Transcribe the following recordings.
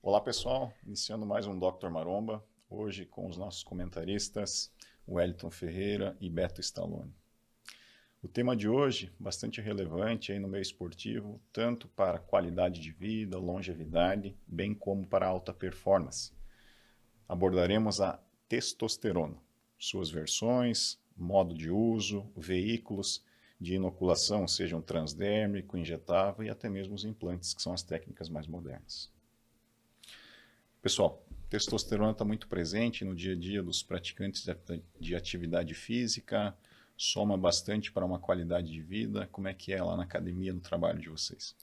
Olá pessoal, iniciando mais um Dr. Maromba, hoje com os nossos comentaristas Wellington Ferreira e Beto Stallone. O tema de hoje, bastante relevante aí no meio esportivo, tanto para qualidade de vida, longevidade, bem como para alta performance. Abordaremos a testosterona, suas versões, modo de uso, veículos de inoculação, sejam transdérmico, injetável e até mesmo os implantes, que são as técnicas mais modernas. Pessoal, testosterona está muito presente no dia a dia dos praticantes de atividade física, soma bastante para uma qualidade de vida. Como é que é lá na academia, no trabalho de vocês?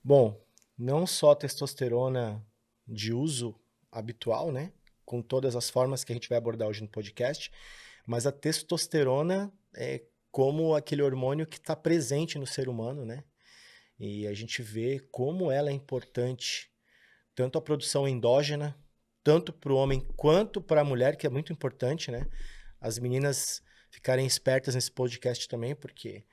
Bom, não só testosterona de uso habitual, né? Com todas as formas que a gente vai abordar hoje no podcast, mas a testosterona é como aquele hormônio que está presente no ser humano, né? E a gente vê como ela é importante, tanto a produção endógena, tanto para o homem quanto para a mulher, que é muito importante, né? As meninas ficarem espertas nesse podcast também, porque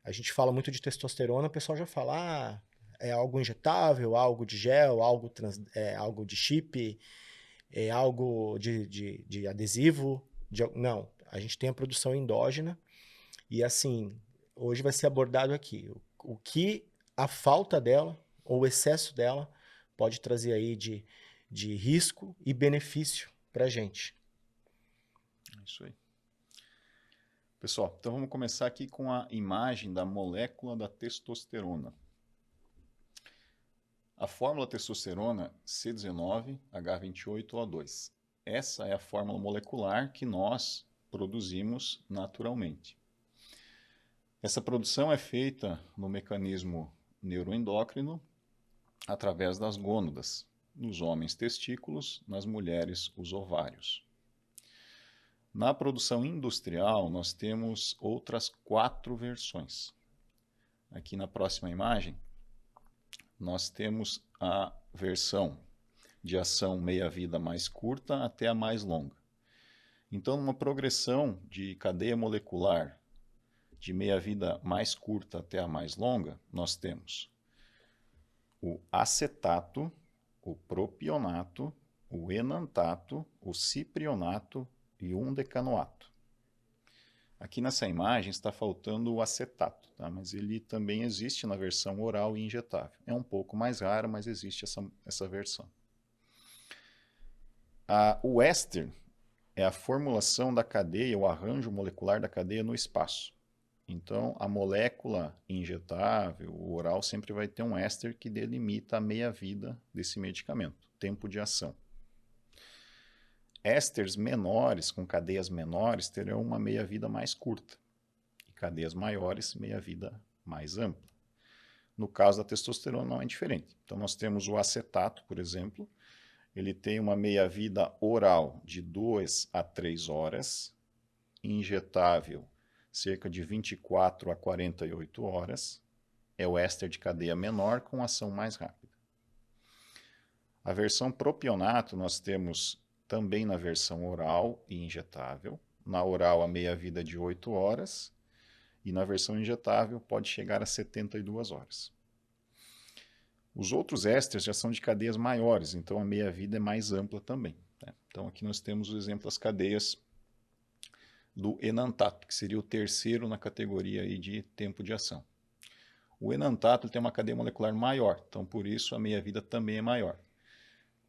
a gente fala muito de testosterona, o pessoal já fala, é algo injetável, algo de gel, algo de chip, é algo de adesivo. Não, a gente tem a produção endógena e assim, hoje vai ser abordado aqui o que a falta dela ou o excesso dela pode trazer aí de risco e benefício para a gente. É isso aí. Pessoal, então vamos começar aqui com a imagem da molécula da testosterona. A fórmula testosterona C19H28O2. Essa é a fórmula molecular que nós produzimos naturalmente. Essa produção é feita no mecanismo neuroendócrino através das gônadas, nos homens testículos, nas mulheres os ovários. Na produção industrial, nós temos outras 4 versões. Aqui na próxima imagem, nós temos a versão de ação meia-vida mais curta até a mais longa. Então, numa progressão de cadeia molecular de meia-vida mais curta até a mais longa, nós temos o acetato, o propionato, o enantato, o ciprionato e o decanoato. Aqui nessa imagem está faltando o acetato, tá? Mas ele também existe na versão oral e injetável. É um pouco mais raro, mas existe essa versão. O éster é a formulação da cadeia, o arranjo molecular da cadeia no espaço. Então, a molécula injetável, o oral, sempre vai ter um éster que delimita a meia-vida desse medicamento, tempo de ação. Ésteres menores, com cadeias menores, terão uma meia-vida mais curta. E cadeias maiores, meia-vida mais ampla. No caso da testosterona não é diferente. Então nós temos o acetato, por exemplo, ele tem uma meia-vida oral de 2 a 3 horas, injetável cerca de 24 a 48 horas, é o éster de cadeia menor com ação mais rápida. A versão propionato nós temos também na versão oral e injetável. Na oral, a meia-vida de 8 horas, e na versão injetável pode chegar a 72 horas. Os outros ésteres já são de cadeias maiores, então a meia-vida é mais ampla também. Né? Então aqui nós temos o exemplo das cadeias do enantato, que seria o terceiro na categoria aí de tempo de ação. O enantato tem uma cadeia molecular maior, então por isso a meia-vida também é maior.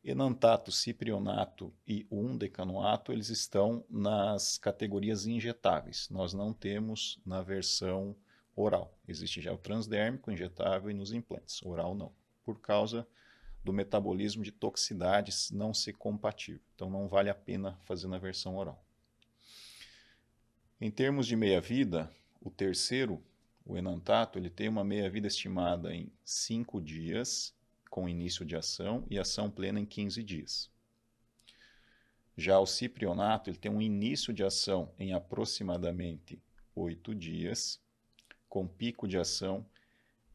Enantato, ciprionato e decanoato, eles estão nas categorias injetáveis. Nós não temos na versão oral. Existe já o transdérmico, injetável e nos implantes. Oral não, por causa do metabolismo de toxicidades não ser compatível. Então não vale a pena fazer na versão oral. Em termos de meia-vida, o terceiro, o enantato, ele tem uma meia-vida estimada em 5 dias, com início de ação, e ação plena em 15 dias. Já o ciprionato ele tem um início de ação em aproximadamente 8 dias, com pico de ação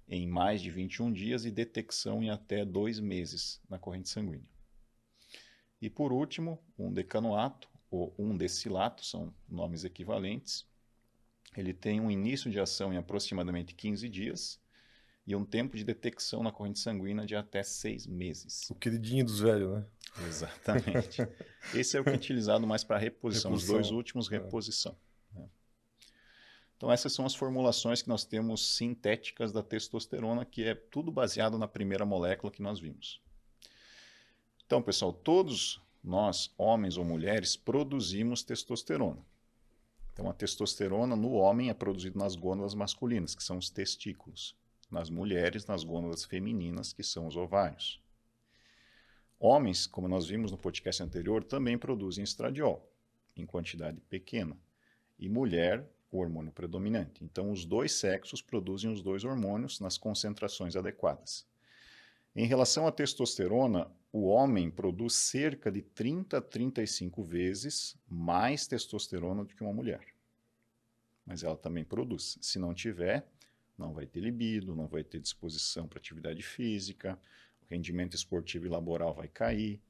em mais de 21 dias e detecção em até 2 meses na corrente sanguínea. E por último, um decanoato ou um decilato, são nomes equivalentes. Ele tem um início de ação em aproximadamente 15 dias e um tempo de detecção na corrente sanguínea de até 6 meses. O queridinho dos velhos, né? Exatamente. Esse é o que é utilizado mais para reposição. Os dois últimos, reposição. Né? Então, essas são as formulações que nós temos sintéticas da testosterona, que é tudo baseado na primeira molécula que nós vimos. Então, pessoal, todos nós, homens ou mulheres, produzimos testosterona. Então, a testosterona no homem é produzida nas glândulas masculinas, que são os testículos. Nas mulheres, nas glândulas femininas, que são os ovários. Homens, como nós vimos no podcast anterior, também produzem estradiol, em quantidade pequena. E mulher, o hormônio predominante. Então, os dois sexos produzem os dois hormônios nas concentrações adequadas. Em relação à testosterona, o homem produz cerca de 30 a 35 vezes mais testosterona do que uma mulher. Mas ela também produz. Se não tiver, não vai ter libido, não vai ter disposição para atividade física, o rendimento esportivo e laboral vai cair.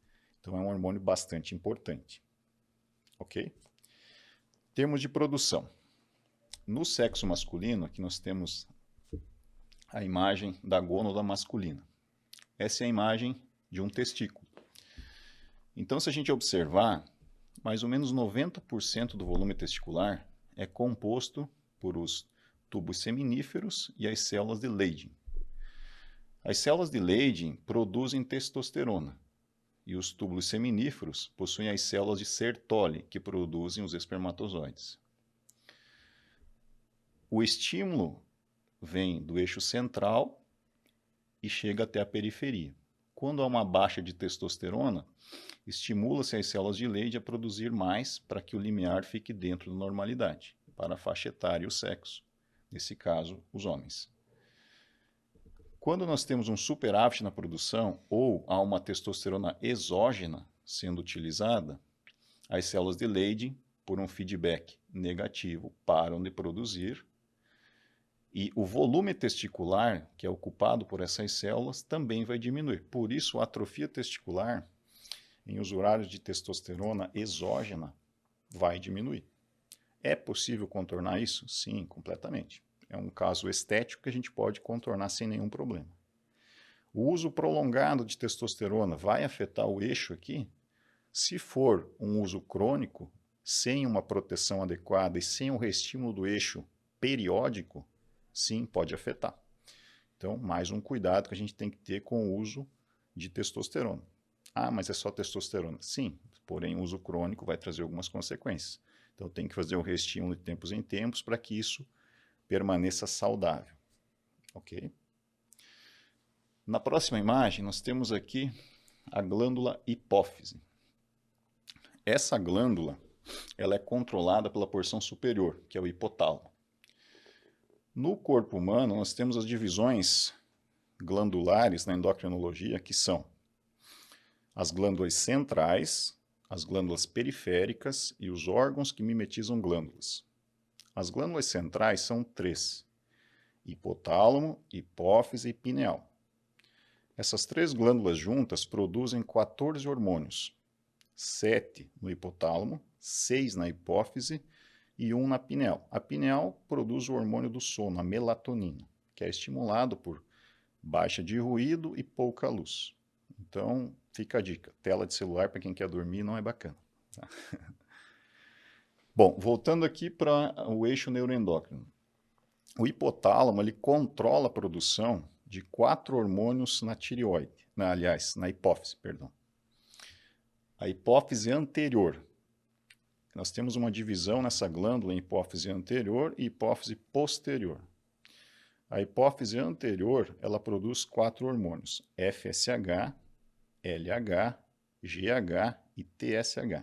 Então é um hormônio bastante importante. Ok? Termos de produção. No sexo masculino, aqui nós temos a imagem da gônada masculina. Essa é a imagem de um testículo. Então, se a gente observar, mais ou menos 90% do volume testicular é composto por os tubos seminíferos e as células de Leydig. As células de Leydig produzem testosterona e os túbulos seminíferos possuem as células de Sertoli, que produzem os espermatozoides. O estímulo vem do eixo central e chega até a periferia. Quando há uma baixa de testosterona, estimula-se as células de Leydig a produzir mais para que o limiar fique dentro da normalidade, para a faixa etária e o sexo, nesse caso, os homens. Quando nós temos um superávit na produção ou há uma testosterona exógena sendo utilizada, as células de Leydig, por um feedback negativo, param de produzir e o volume testicular, que é ocupado por essas células, também vai diminuir. Por isso, a atrofia testicular, em usuários de testosterona exógena, vai diminuir. É possível contornar isso? Sim, completamente. É um caso estético que a gente pode contornar sem nenhum problema. O uso prolongado de testosterona vai afetar o eixo aqui? Se for um uso crônico, sem uma proteção adequada e sem o reestímulo do eixo periódico, sim, pode afetar. Então, mais um cuidado que a gente tem que ter com o uso de testosterona. Ah, mas é só testosterona. Sim, porém, o uso crônico vai trazer algumas consequências. Então, tem que fazer o reestímulo de tempos em tempos para que isso permaneça saudável. Ok? Na próxima imagem, nós temos aqui a glândula hipófise. Essa glândula ela é controlada pela porção superior, que é o hipotálamo. No corpo humano, nós temos as divisões glandulares na endocrinologia, que são as glândulas centrais, as glândulas periféricas e os órgãos que mimetizam glândulas. As glândulas centrais são 3, hipotálamo, hipófise e pineal. Essas 3 glândulas juntas produzem 14 hormônios, 7 no hipotálamo, 6 na hipófise e 1 na pineal. A pineal produz o hormônio do sono, a melatonina, que é estimulado por baixa de ruído e pouca luz. Então, fica a dica, tela de celular para quem quer dormir não é bacana. Tá? Bom, voltando aqui para o eixo neuroendócrino. O hipotálamo ele controla a produção de 4 hormônios na tireoide, na hipófise, perdão. A hipófise anterior. Nós temos uma divisão nessa glândula em hipófise anterior e hipófise posterior. A hipófise anterior, ela produz 4 hormônios, FSH, LH, GH e TSH.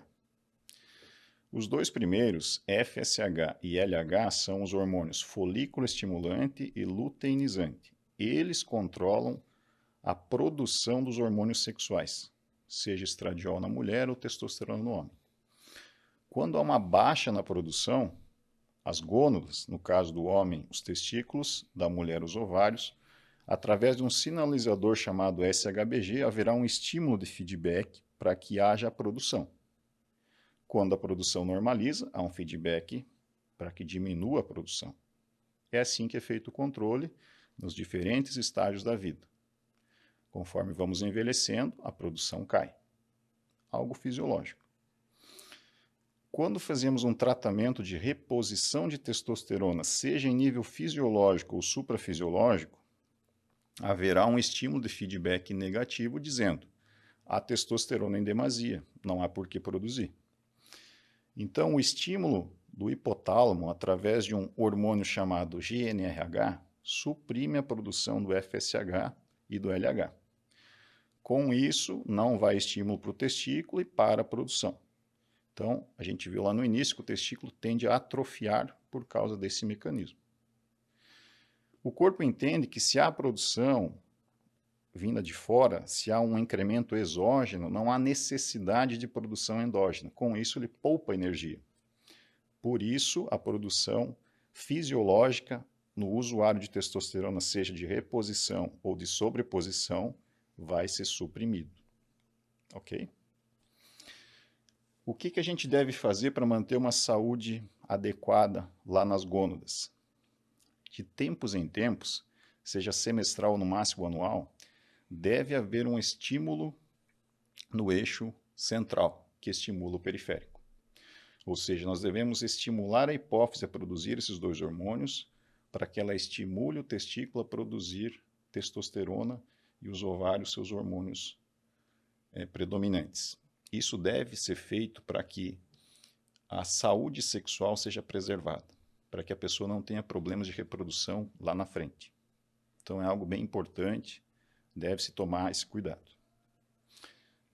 Os 2 primeiros, FSH e LH, são os hormônios folículo estimulante e luteinizante. Eles controlam a produção dos hormônios sexuais, seja estradiol na mulher ou testosterona no homem. Quando há uma baixa na produção, as gônadas, no caso do homem, os testículos, da mulher, os ovários, através de um sinalizador chamado SHBG, haverá um estímulo de feedback para que haja a produção. Quando a produção normaliza, há um feedback para que diminua a produção. É assim que é feito o controle nos diferentes estágios da vida. Conforme vamos envelhecendo, a produção cai. Algo fisiológico. Quando fazemos um tratamento de reposição de testosterona, seja em nível fisiológico ou suprafisiológico, haverá um estímulo de feedback negativo dizendo: há testosterona em demasia, não há por que produzir. Então, o estímulo do hipotálamo, através de um hormônio chamado GnRH, suprime a produção do FSH e do LH. Com isso, não vai estímulo para o testículo e para a produção. Então, a gente viu lá no início que o testículo tende a atrofiar por causa desse mecanismo. O corpo entende que se há produção vinda de fora, se há um incremento exógeno, não há necessidade de produção endógena. Com isso, ele poupa energia. Por isso, a produção fisiológica no usuário de testosterona, seja de reposição ou de sobreposição, vai ser suprimido. Ok? O que a gente deve fazer para manter uma saúde adequada lá nas gônadas? De tempos em tempos, seja semestral ou no máximo anual, deve haver um estímulo no eixo central, que estimula o periférico. Ou seja, nós devemos estimular a hipófise a produzir esses dois hormônios para que ela estimule o testículo a produzir testosterona e os ovários seus hormônios predominantes. Isso deve ser feito para que a saúde sexual seja preservada, para que a pessoa não tenha problemas de reprodução lá na frente. Então é algo bem importante, deve-se tomar esse cuidado.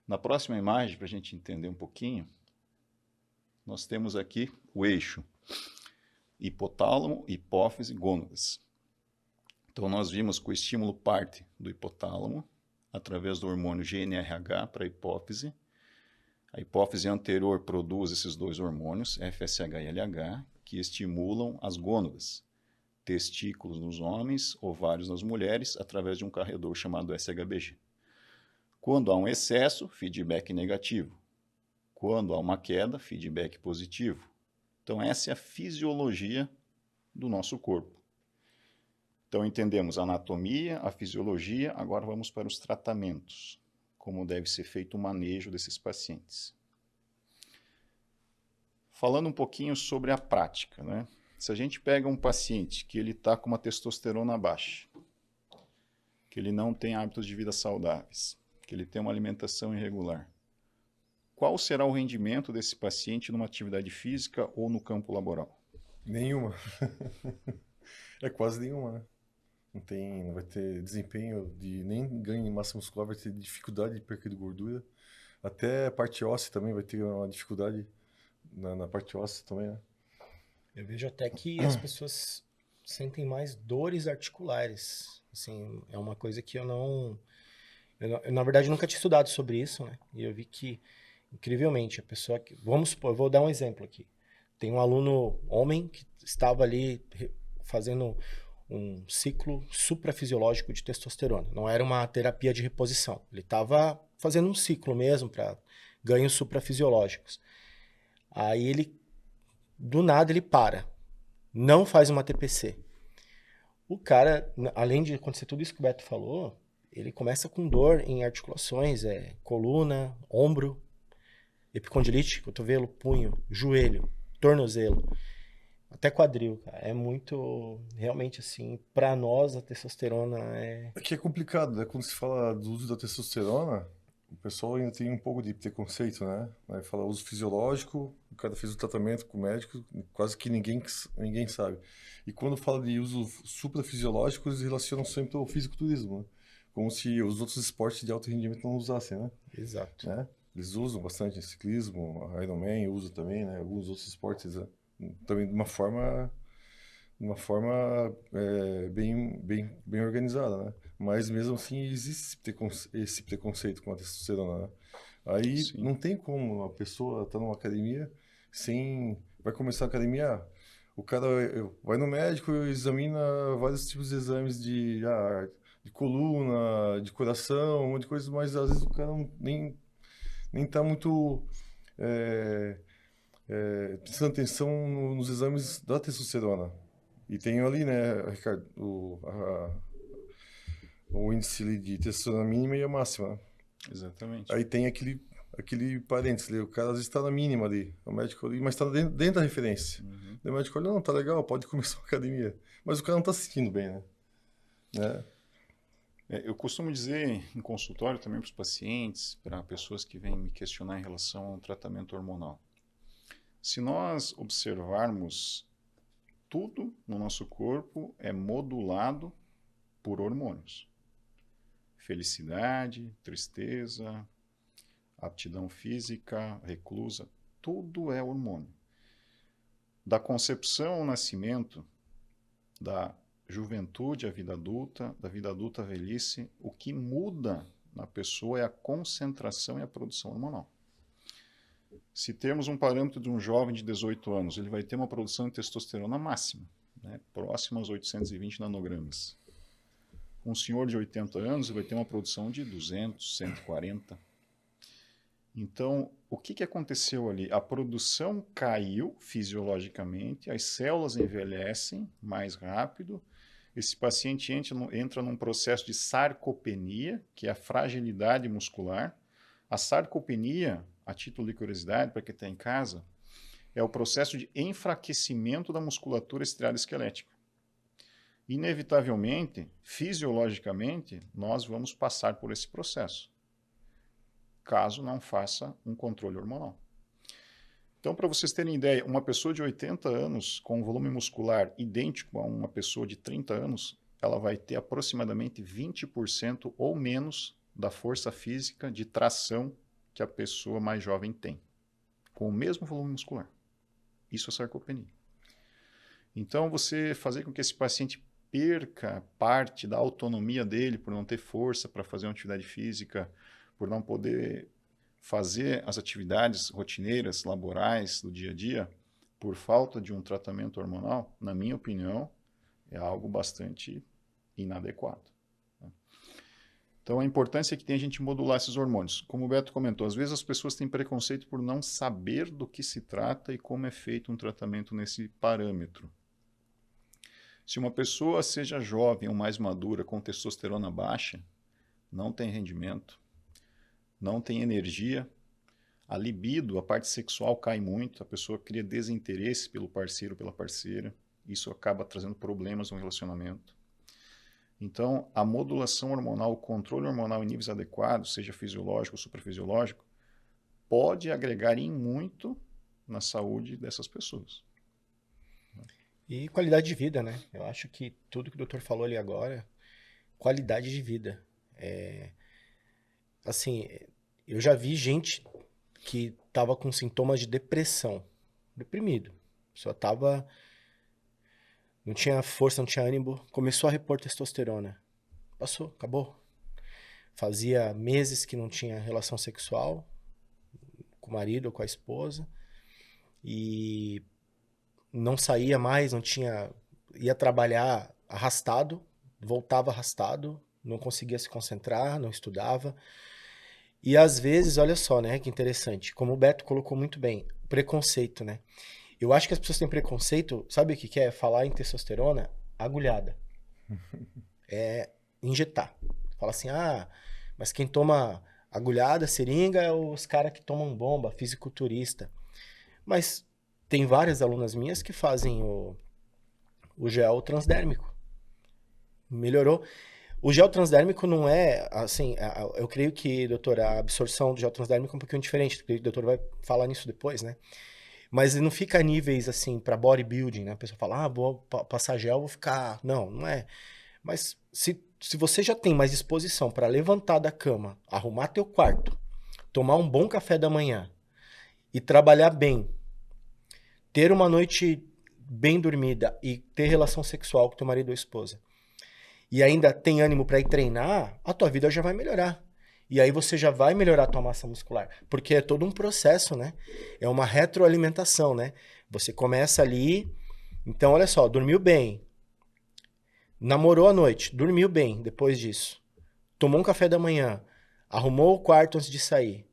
Na próxima imagem, para a gente entender um pouquinho, nós temos aqui o eixo hipotálamo, hipófise, gônadas. Então nós vimos que o estímulo parte do hipotálamo, através do hormônio GnRH para a hipófise. A hipófise anterior produz esses dois hormônios, FSH e LH, que estimulam as gônadas, testículos nos homens, ovários nas mulheres, através de um carreador chamado SHBG. Quando há um excesso, feedback negativo. Quando há uma queda, feedback positivo. Então essa é a fisiologia do nosso corpo. Então entendemos a anatomia, a fisiologia, agora vamos para os tratamentos. Como deve ser feito o manejo desses pacientes. Falando um pouquinho sobre a prática, né? Se a gente pega um paciente que ele está com uma testosterona baixa, que ele não tem hábitos de vida saudáveis, que ele tem uma alimentação irregular, qual será o rendimento desse paciente numa atividade física ou no campo laboral? Nenhuma. É quase nenhuma, né? Não vai ter desempenho, nem ganho em massa muscular, vai ter dificuldade de perca de gordura. Até a parte óssea também vai ter uma dificuldade na parte óssea também, né? Eu vejo até que as pessoas sentem mais dores articulares. Assim, é uma coisa que eu, na verdade, nunca tinha estudado sobre isso, né? E eu vi que, incrivelmente, a pessoa que... Vamos supor, eu vou dar um exemplo aqui. Tem um aluno homem que estava ali fazendo um ciclo suprafisiológico de testosterona. Não era uma terapia de reposição. Ele estava fazendo um ciclo mesmo para ganhos suprafisiológicos. Aí ele, do nada, ele para. Não faz uma TPC. O cara, além de acontecer tudo isso que o Beto falou, ele começa com dor em articulações, coluna, ombro, epicondilite, cotovelo, punho, joelho, tornozelo. Até quadril, cara. É muito, realmente assim, pra nós a testosterona é... É que é complicado, né? Quando se fala do uso da testosterona, o pessoal ainda tem um pouco de preconceito, né? Aí fala uso fisiológico, o cara fez o tratamento com o médico, quase que ninguém sabe. E quando fala de uso suprafisiológico, eles relacionam sempre ao fisiculturismo, né? Como se os outros esportes de alto rendimento não usassem, né? Exato. Né? Eles usam bastante em ciclismo, Ironman usa também, né? Alguns outros esportes, né? Também de uma forma bem organizada, né? Mas mesmo assim existe esse preconceito com a testosterona, né? Aí Sim. não tem como a pessoa estar numa academia vai começar a academia, o cara vai no médico e examina vários tipos de exames de coluna, de coração, um monte de coisas, mas às vezes o cara nem está muito prestando atenção nos exames da testosterona. E tem ali, né, Ricardo, o índice ali de testosterona mínima e a máxima, né? Exatamente. Aí tem aquele parênteses ali, o cara às vezes está na mínima ali, o médico ali, mas está dentro da referência. Daí o médico olha, não, tá legal, pode começar a academia. Mas o cara não está se sentindo bem, né? Eu costumo dizer em consultório também para os pacientes, para pessoas que vêm me questionar em relação ao tratamento hormonal. Se nós observarmos, tudo no nosso corpo é modulado por hormônios. Felicidade, tristeza, aptidão física, reclusa, tudo é hormônio. Da concepção ao nascimento, da juventude à vida adulta, da vida adulta à velhice, o que muda na pessoa é a concentração e a produção hormonal. Se temos um parâmetro de um jovem de 18 anos, ele vai ter uma produção de testosterona máxima, né, próxima aos 820 nanogramas. Um senhor de 80 anos vai ter uma produção de 200, 140. Então, o que aconteceu ali? A produção caiu fisiologicamente, as células envelhecem mais rápido, esse paciente entra num processo de sarcopenia, que é a fragilidade muscular. A sarcopenia, a título de curiosidade, para quem está em casa, é o processo de enfraquecimento da musculatura estriada esquelética. Inevitavelmente, fisiologicamente, nós vamos passar por esse processo, caso não faça um controle hormonal. Então, para vocês terem ideia, uma pessoa de 80 anos com um volume muscular idêntico a uma pessoa de 30 anos, ela vai ter aproximadamente 20% ou menos da força física de tração que a pessoa mais jovem tem, com o mesmo volume muscular. Isso é sarcopenia. Então, você fazer com que esse paciente perca parte da autonomia dele por não ter força para fazer uma atividade física, por não poder fazer as atividades rotineiras, laborais do dia a dia, por falta de um tratamento hormonal, na minha opinião, é algo bastante inadequado. Então, a importância que tem a gente modular esses hormônios. Como o Beto comentou, às vezes as pessoas têm preconceito por não saber do que se trata e como é feito um tratamento nesse parâmetro. Se uma pessoa seja jovem ou mais madura, com testosterona baixa, não tem rendimento, não tem energia, a libido, a parte sexual cai muito, a pessoa cria desinteresse pelo parceiro ou pela parceira, isso acaba trazendo problemas no relacionamento. Então, a modulação hormonal, o controle hormonal em níveis adequados, seja fisiológico ou suprafisiológico, pode agregar em muito na saúde dessas pessoas. E qualidade de vida, né? Eu acho que tudo que o doutor falou ali agora, qualidade de vida. Assim, eu já vi gente que estava com sintomas de depressão, deprimido. A pessoa estava, não tinha força, não tinha ânimo, começou a repor testosterona. Passou, acabou. Fazia meses que não tinha relação sexual com o marido ou com a esposa e não saía mais, não tinha, ia trabalhar arrastado, voltava arrastado, não conseguia se concentrar, não estudava. E às vezes, olha só, né, que interessante, como o Beto colocou muito bem, preconceito, né? Eu acho que as pessoas têm preconceito, sabe o que é? Falar em testosterona, agulhada. É injetar. Fala assim, mas quem toma agulhada, seringa, é os caras que tomam bomba, fisiculturista. Mas tem várias alunas minhas que fazem o gel transdérmico. Melhorou. O gel transdérmico não é, assim, eu creio que, doutor, a absorção do gel transdérmico é um pouquinho diferente, o doutor vai falar nisso depois, né? Mas não fica a níveis, assim, para bodybuilding, né? A pessoa fala, vou passar gel, vou ficar... Não é. Mas se você já tem mais disposição para levantar da cama, arrumar teu quarto, tomar um bom café da manhã e trabalhar bem, ter uma noite bem dormida e ter relação sexual com teu marido ou esposa, e ainda tem ânimo para ir treinar, a tua vida já vai melhorar. E aí você já vai melhorar a tua massa muscular. Porque é todo um processo, né? É uma retroalimentação, né? Você começa ali... Então, olha só, dormiu bem. Namorou à noite, dormiu bem depois disso. Tomou um café da manhã. Arrumou o quarto antes de sair.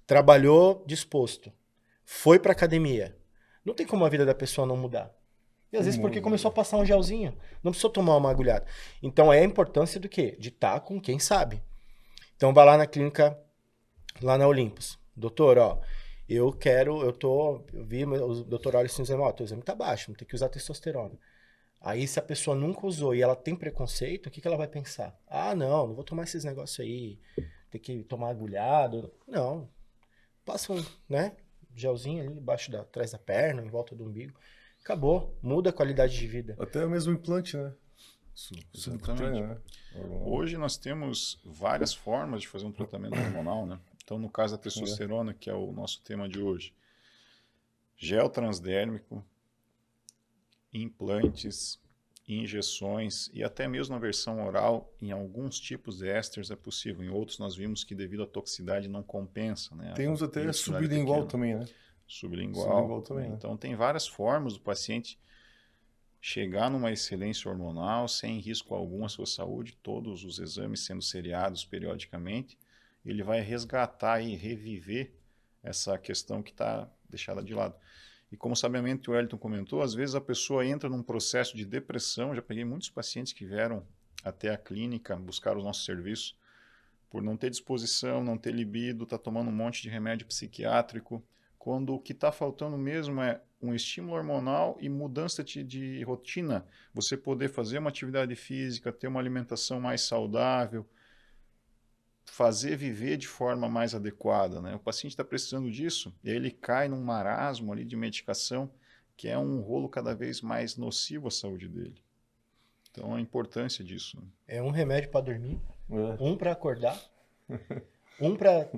Trabalhou disposto. Foi pra academia. Não tem como a vida da pessoa não mudar. E às vezes Um porque monte, começou a passar um gelzinho. Não precisou tomar uma agulhada. Então é a importância do quê? De estar com quem sabe. Então vai lá na clínica, lá na Olympus. Doutor, ó, eu vi o doutor olha assim, dizendo, ó, teu exame tá baixo, vamos ter que usar testosterona. Aí se a pessoa nunca usou e ela tem preconceito, o que ela vai pensar? Ah, não vou tomar esses negócios aí, ter que tomar agulhado. Não, passa um, né, gelzinho ali atrás da perna, em volta do umbigo. Acabou, muda a qualidade de vida. Até mesmo o implante, né? Exatamente. Subcutâneo, né? Hoje nós temos várias formas de fazer um tratamento hormonal, né? Então, no caso da testosterona, que é o nosso tema de hoje, gel transdérmico, implantes, injeções e até mesmo na versão oral, em alguns tipos de ésteres é possível. Em outros nós vimos que devido à toxicidade não compensa, né? Tem uns até sublingual também, né? Sublingual também, né? Então tem várias formas do paciente chegar numa excelência hormonal sem risco algum à sua saúde, todos os exames sendo seriados periodicamente, ele vai resgatar e reviver essa questão que está deixada de lado. E como sabiamente o Wellington comentou, às vezes a pessoa entra num processo de depressão, já peguei muitos pacientes que vieram até a clínica buscar os nossos serviços por não ter disposição, não ter libido, tá tomando um monte de remédio psiquiátrico, quando o que está faltando mesmo é um estímulo hormonal e mudança de rotina. Você poder fazer uma atividade física, ter uma alimentação mais saudável, fazer viver de forma mais adequada, né? O paciente está precisando disso e aí ele cai num marasmo ali de medicação que é um rolo cada vez mais nocivo à saúde dele. Então a importância disso. Né? É um remédio para dormir, É. um para acordar, um para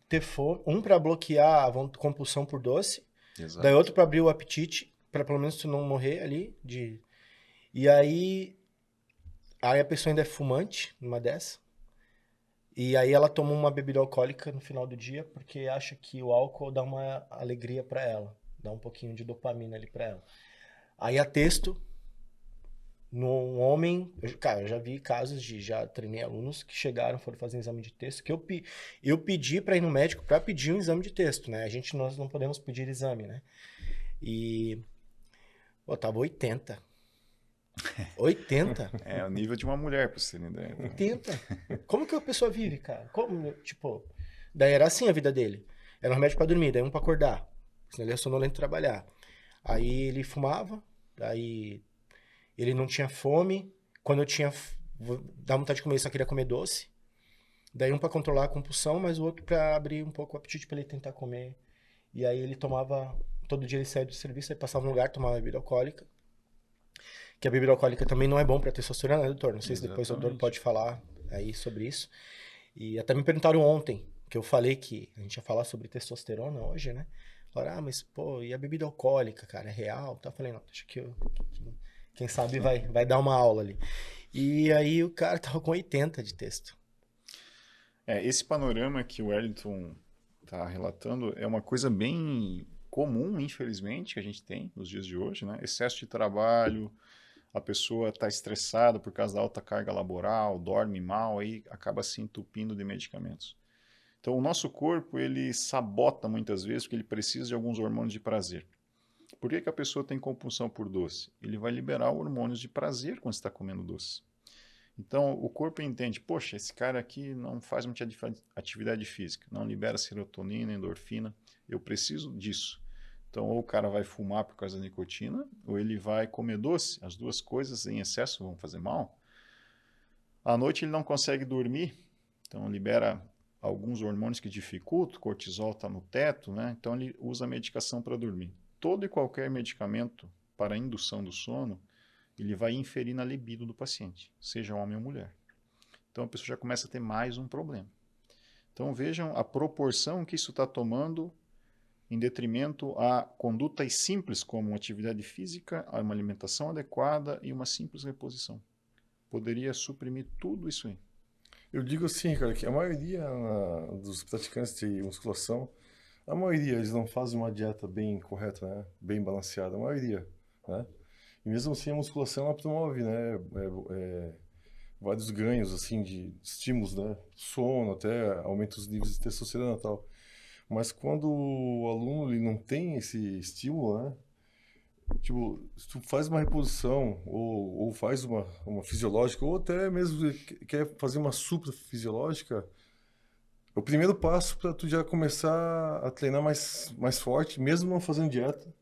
ter fome, um para bloquear a compulsão por doce, Exato. daí outro para abrir o apetite, para pelo menos tu não morrer ali e aí a pessoa ainda é fumante numa dessa. E aí ela toma uma bebida alcoólica no final do dia porque acha que o álcool dá uma alegria para ela, dá um pouquinho de dopamina ali para ela. Aí a texto num homem, cara, eu já vi casos já treinei alunos que chegaram, foram fazer um exame de texto, que eu pedi para ir no médico para pedir um exame de texto, né? Nós não podemos pedir exame, né? E pô, tava 80. 80? É o nível de uma mulher, pra você ter ideia. 80. Como que a pessoa vive, cara? Como, tipo, daí era assim a vida dele. Era um remédio pra dormir, daí um pra acordar. Senão ele ia sonolento trabalhar. Aí ele fumava, daí ele não tinha fome. Quando eu tinha, dava vontade de comer, só queria comer doce. Daí um pra controlar a compulsão, mas o outro pra abrir um pouco o apetite pra ele tentar comer. E aí ele tomava, todo dia ele saía do serviço, aí passava no lugar, tomava bebida alcoólica. Que a bebida alcoólica também não é bom para testosterona, né, doutor? Não sei se depois o doutor pode falar aí sobre isso. E até me perguntaram ontem, que eu falei que a gente ia falar sobre testosterona hoje, né? Falaram, mas pô, e a bebida alcoólica, cara, é real? Tá? Eu falei, não, acho que quem sabe vai dar uma aula ali. E aí o cara tava com 80 de testo. Esse panorama que o Wellington está relatando é uma coisa bem comum, infelizmente, que a gente tem nos dias de hoje, né? Excesso de trabalho, a pessoa está estressada por causa da alta carga laboral, dorme mal, aí acaba se entupindo de medicamentos. Então, o nosso corpo, ele sabota muitas vezes porque ele precisa de alguns hormônios de prazer. Por que a pessoa tem compulsão por doce? Ele vai liberar hormônios de prazer quando está comendo doce. Então, o corpo entende, poxa, esse cara aqui não faz muita atividade física, não libera serotonina, endorfina, eu preciso disso. Então, ou o cara vai fumar por causa da nicotina, ou ele vai comer doce. As duas coisas em excesso vão fazer mal. À noite ele não consegue dormir, então libera alguns hormônios que dificultam, o cortisol está no teto, né? Então ele usa a medicação para dormir. Todo e qualquer medicamento para a indução do sono, ele vai inferir na libido do paciente, seja homem ou mulher. Então a pessoa já começa a ter mais um problema. Então vejam a proporção que isso está tomando em detrimento a condutas simples como uma atividade física, uma alimentação adequada e uma simples reposição. Poderia suprimir tudo isso aí. Eu digo assim, cara, que a maioria dos praticantes de musculação, a maioria eles não fazem uma dieta bem correta, né? Bem balanceada, a maioria, né? E mesmo assim a musculação ela promove, né? Vários ganhos assim de estímulos, né? Sono, até aumenta os níveis de testosterona e tal. Mas quando o aluno ele não tem esse estímulo, né? Tipo, se tu faz uma reposição ou faz uma fisiológica, ou até mesmo quer fazer uma suprafisiológica, é o primeiro passo para tu já começar a treinar mais forte, mesmo não fazendo dieta.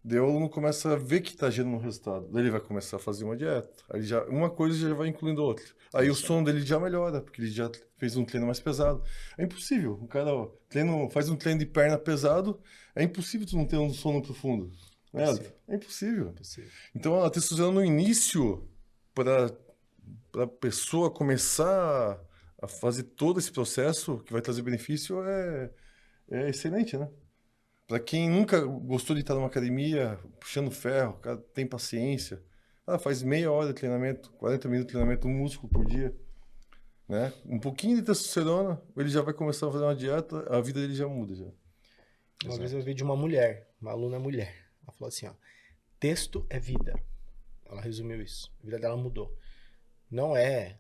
Daí o aluno começa a ver que está gerando um resultado. Daí ele vai começar a fazer uma dieta. Aí já, uma coisa já vai incluindo a outra. Aí o Exato. sono dele já melhora, porque ele já fez um treino mais pesado. É impossível. O cara faz um treino de perna pesado, é impossível tu não ter um sono profundo. Né? Impossível. É impossível. Impossível. Então a testosterona no início, para a pessoa começar a fazer todo esse processo que vai trazer benefício, é excelente, né? Para quem nunca gostou de estar numa academia, puxando ferro, o cara tem paciência. Faz meia hora de treinamento, 40 minutos de treinamento, um músculo por dia, né? Um pouquinho de testosterona, ele já vai começar a fazer uma dieta, a vida dele já muda já. Uma vez Exato. eu vi de uma mulher, uma aluna mulher. Ela falou assim, ó, texto é vida. Ela resumiu isso. A vida dela mudou. Não é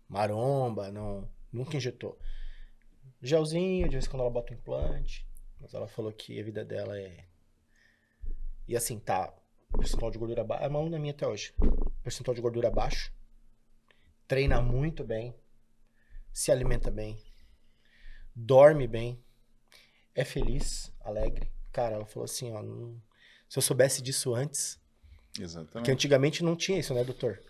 maromba, não, nunca injetou. Gelzinho, de vez em quando ela bota um implante. Mas ela falou que a vida dela é... E assim, tá, percentual de gordura baixo. É uma aluna minha até hoje. Percentual de gordura baixo. Treina muito bem. Se alimenta bem. Dorme bem. É feliz, alegre. Cara, ela falou assim, ó, se eu soubesse disso antes, porque Exatamente. antigamente não tinha isso, né, doutor?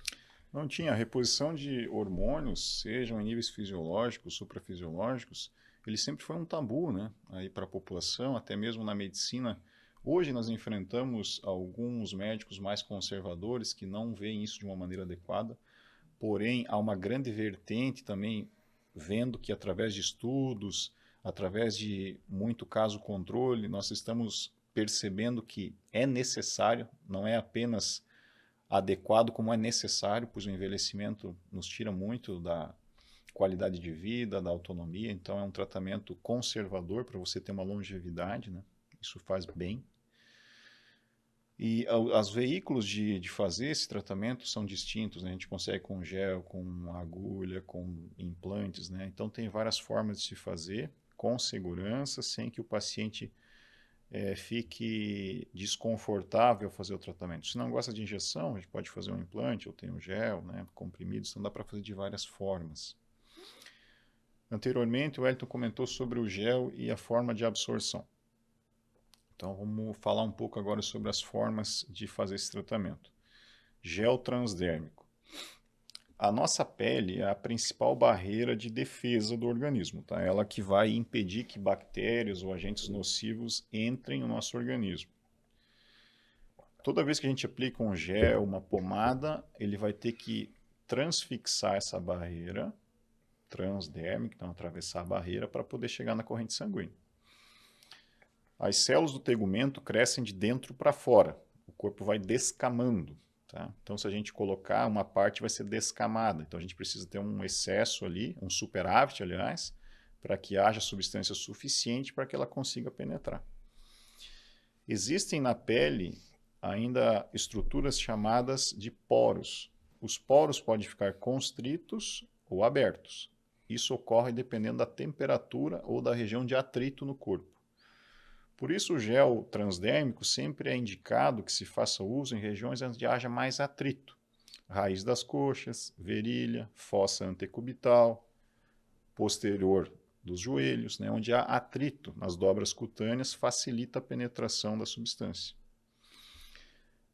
Não tinha. A reposição de hormônios, sejam em níveis fisiológicos, suprafisiológicos, ele sempre foi um tabu, né? Aí para a população, até mesmo na medicina. Hoje nós enfrentamos alguns médicos mais conservadores que não veem isso de uma maneira adequada, porém há uma grande vertente também vendo que através de estudos, através de muito caso controle, nós estamos percebendo que é necessário, não é apenas adequado como é necessário, pois o envelhecimento nos tira muito da qualidade de vida, da autonomia, então é um tratamento conservador para você ter uma longevidade, né? Isso faz bem. E os veículos de fazer esse tratamento são distintos, né? A gente consegue com gel, com agulha, com implantes, né? Então tem várias formas de se fazer com segurança, sem que o paciente fique desconfortável fazer o tratamento. Se não gosta de injeção, a gente pode fazer um implante, ou tem um gel, né, comprimidos, então dá para fazer de várias formas. Anteriormente, o Wellington comentou sobre o gel e a forma de absorção. Então vamos falar um pouco agora sobre as formas de fazer esse tratamento. Gel transdérmico. A nossa pele é a principal barreira de defesa do organismo, tá? Ela que vai impedir que bactérias ou agentes nocivos entrem no nosso organismo. Toda vez que a gente aplica um gel, uma pomada, ele vai ter que transfixar essa barreira transdérmica, então atravessar a barreira para poder chegar na corrente sanguínea. As células do tegumento crescem de dentro para fora. O corpo vai descamando. Tá? Então, se a gente colocar, uma parte vai ser descamada. Então, a gente precisa ter um excesso ali, um superávit, aliás, para que haja substância suficiente para que ela consiga penetrar. Existem na pele ainda estruturas chamadas de poros. Os poros podem ficar constritos ou abertos. Isso ocorre dependendo da temperatura ou da região de atrito no corpo. Por isso, o gel transdérmico sempre é indicado que se faça uso em regiões onde haja mais atrito. Raiz das coxas, virilha, fossa antecubital, posterior dos joelhos, né, onde há atrito nas dobras cutâneas, facilita a penetração da substância.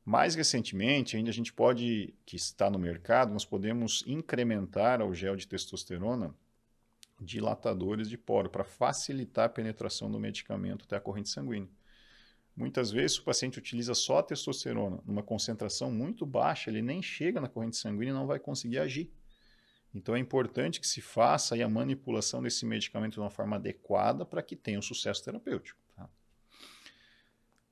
Mais recentemente, ainda a gente pode, que está no mercado, nós podemos incrementar ao gel de testosterona dilatadores de poro para facilitar a penetração do medicamento até a corrente sanguínea. Muitas vezes o paciente utiliza só a testosterona, numa concentração muito baixa, ele nem chega na corrente sanguínea e não vai conseguir agir. Então é importante que se faça aí a manipulação desse medicamento de uma forma adequada para que tenha um sucesso terapêutico. Tá?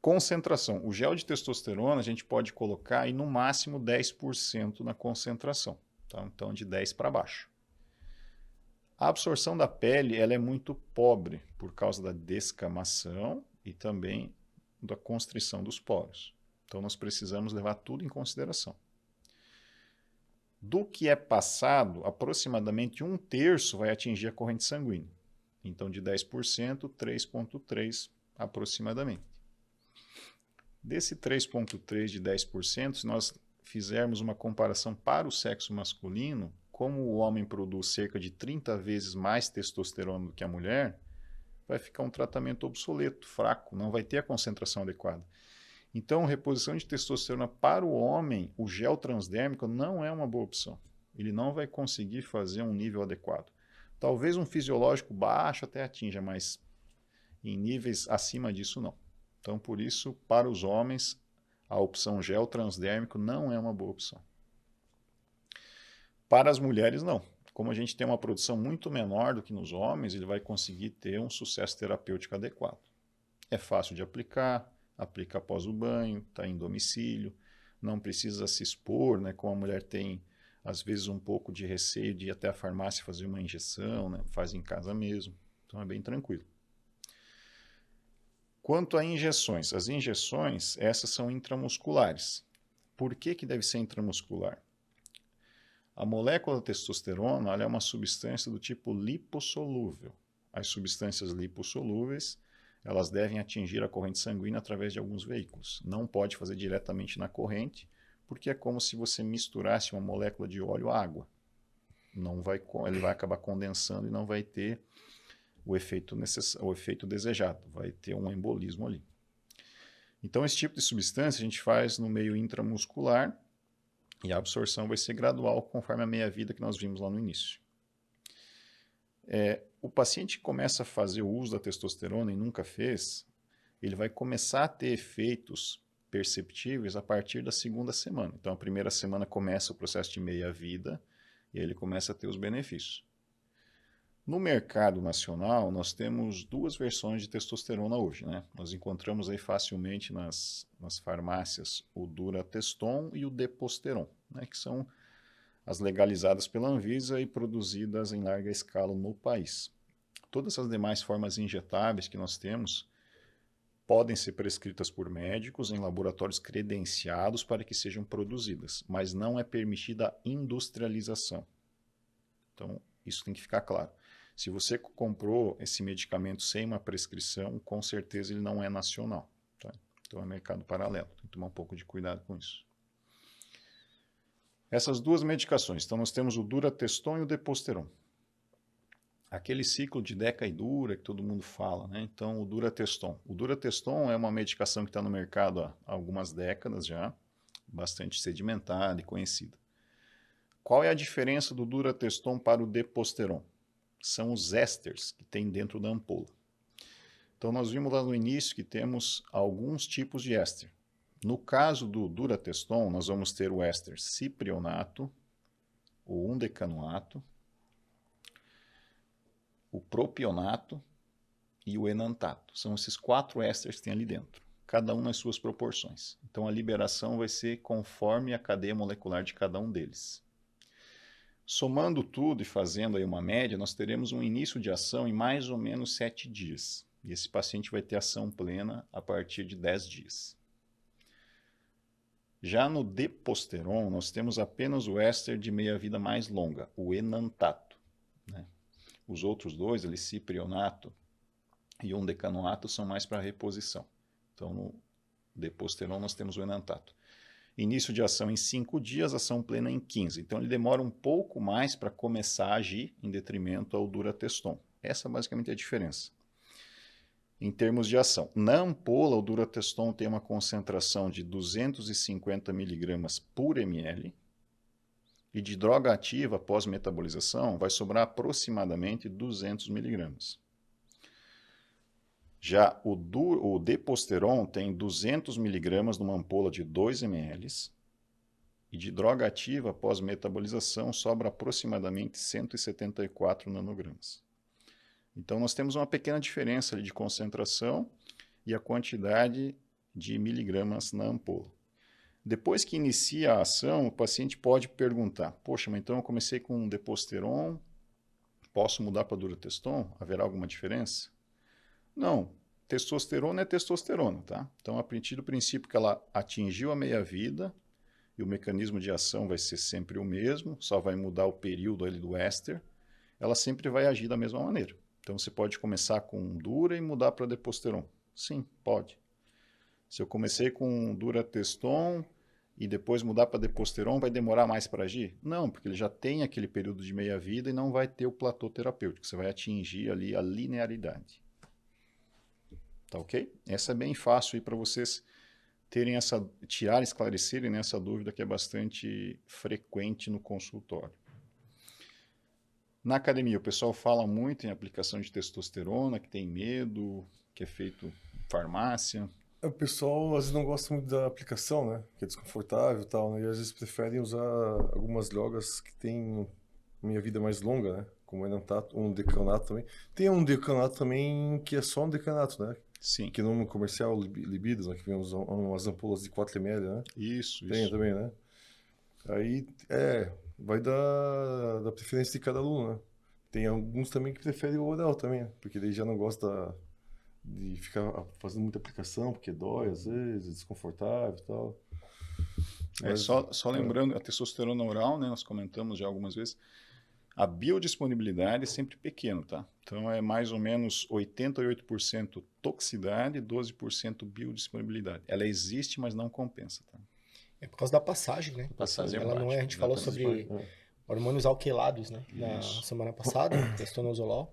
Concentração. O gel de testosterona a gente pode colocar aí no máximo 10% na concentração. Tá? Então de 10 para baixo. A absorção da pele ela é muito pobre por causa da descamação e também da constrição dos poros. Então nós precisamos levar tudo em consideração. Do que é passado, aproximadamente 1/3 vai atingir a corrente sanguínea. Então de 10%, 3,3% aproximadamente. Desse 3,3 de 10%, se nós fizermos uma comparação para o sexo masculino, como o homem produz cerca de 30 vezes mais testosterona do que a mulher, vai ficar um tratamento obsoleto, fraco, não vai ter a concentração adequada. Então, reposição de testosterona para o homem, o gel transdérmico não é uma boa opção. Ele não vai conseguir fazer um nível adequado. Talvez um fisiológico baixo até atinja, mas em níveis acima disso não. Então, por isso, para os homens, a opção gel transdérmico não é uma boa opção. Para as mulheres, não. Como a gente tem uma produção muito menor do que nos homens, ele vai conseguir ter um sucesso terapêutico adequado. É fácil de aplicar, aplica após o banho, está em domicílio, não precisa se expor, né? Como a mulher tem, às vezes, um pouco de receio de ir até a farmácia fazer uma injeção, né? Faz em casa mesmo. Então é bem tranquilo. Quanto a injeções, as injeções, essas são intramusculares. Por que deve ser intramuscular? A molécula da testosterona ela é uma substância do tipo lipossolúvel. As substâncias lipossolúveis elas devem atingir a corrente sanguínea através de alguns veículos. Não pode fazer diretamente na corrente, porque é como se você misturasse uma molécula de óleo à água. Ele vai acabar condensando e não vai ter o efeito desejado, vai ter um embolismo ali. Então, esse tipo de substância a gente faz no meio intramuscular e a absorção vai ser gradual, conforme a meia-vida que nós vimos lá no início. O paciente que começa a fazer o uso da testosterona e nunca fez, ele vai começar a ter efeitos perceptíveis a partir da segunda semana. Então, a primeira semana começa o processo de meia-vida e aí ele começa a ter os benefícios. No mercado nacional, nós temos duas versões de testosterona hoje, né? Nós encontramos aí facilmente nas farmácias o Durateston e o Deposteron, né? Que são as legalizadas pela Anvisa e produzidas em larga escala no país. Todas as demais formas injetáveis que nós temos podem ser prescritas por médicos em laboratórios credenciados para que sejam produzidas, mas não é permitida a industrialização. Então, isso tem que ficar claro. Se você comprou esse medicamento sem uma prescrição, com certeza ele não é nacional. Tá? Então é mercado paralelo. Tem que tomar um pouco de cuidado com isso. Essas duas medicações. Então nós temos o Durateston e o Deposteron. Aquele ciclo de Deca e Dura que todo mundo fala, né? Então o Durateston. O Durateston é uma medicação que está no mercado há algumas décadas já, bastante sedimentada e conhecida. Qual é a diferença do Durateston para o Deposteron? São os ésteres que tem dentro da ampola. Então nós vimos lá no início que temos alguns tipos de éster. No caso do Durateston, nós vamos ter o éster ciprionato, o undecanoato, o propionato e o enantato. São esses 4 ésteres que tem ali dentro, cada um nas suas proporções. Então a liberação vai ser conforme a cadeia molecular de cada um deles. Somando tudo e fazendo aí uma média, nós teremos um início de ação em mais ou menos 7 dias. E esse paciente vai ter ação plena a partir de 10 dias. Já no Deposteron, nós temos apenas o éster de meia-vida mais longa, o enantato. Né? Os outros dois, ali, ciprionato e undecanoato, são mais para reposição. Então, no Deposteron, nós temos o enantato. Início de ação em 5 dias, ação plena em 15. Então ele demora um pouco mais para começar a agir em detrimento ao Durateston. Essa basicamente é a diferença. Em termos de ação, na ampola o Durateston tem uma concentração de 250 mg por ml e de droga ativa após metabolização vai sobrar aproximadamente 200 mg. Já o Deposteron tem 200 mg numa ampola de 2 ml e de droga ativa após metabolização sobra aproximadamente 174 nanogramas. Então nós temos uma pequena diferença ali de concentração e a quantidade de miligramas na ampola. Depois que inicia a ação, o paciente pode perguntar, poxa, mas então eu comecei com um Deposteron, posso mudar para Durateston? Haverá alguma diferença? Não, testosterona é testosterona, tá? Então, a partir do princípio que ela atingiu a meia-vida e o mecanismo de ação vai ser sempre o mesmo, só vai mudar o período ali do éster, ela sempre vai agir da mesma maneira. Então, você pode começar com Dura e mudar para Deposteron. Sim, pode. Se eu comecei com Durateston e depois mudar para Deposteron, vai demorar mais para agir? Não, porque ele já tem aquele período de meia-vida e não vai ter o platô terapêutico. Você vai atingir ali a linearidade. Tá ok? Essa é bem fácil aí para vocês terem tirarem, esclarecerem essa dúvida que é bastante frequente no consultório. Na academia, o pessoal fala muito em aplicação de testosterona, que tem medo, que é feito em farmácia. O pessoal às vezes não gosta muito da aplicação, né? Que é desconfortável e tal, né? E às vezes preferem usar algumas drogas que têm uma vida mais longa, né? Como um decanato também. Tem um decanato também que é só um decanato, né? Sim. Que no comercial Libidos, né? Que vem umas ampolas de 4 ml, né? Isso. Tem também, né? Aí, vai da preferência de cada aluno, né? Tem alguns também que preferem o oral também, né? Porque daí já não gosta de ficar fazendo muita aplicação, porque dói às vezes, é desconfortável e tal. Mas, só lembrando, a testosterona oral, né, nós comentamos já algumas vezes, a biodisponibilidade é sempre pequena, tá? Então é mais ou menos 88% toxicidade e 12% biodisponibilidade. Ela existe, mas não compensa, tá? É por causa da passagem, né? Passagem Ela não é, a gente falou sobre hormônios alquilados, né? Na semana passada, testosterona.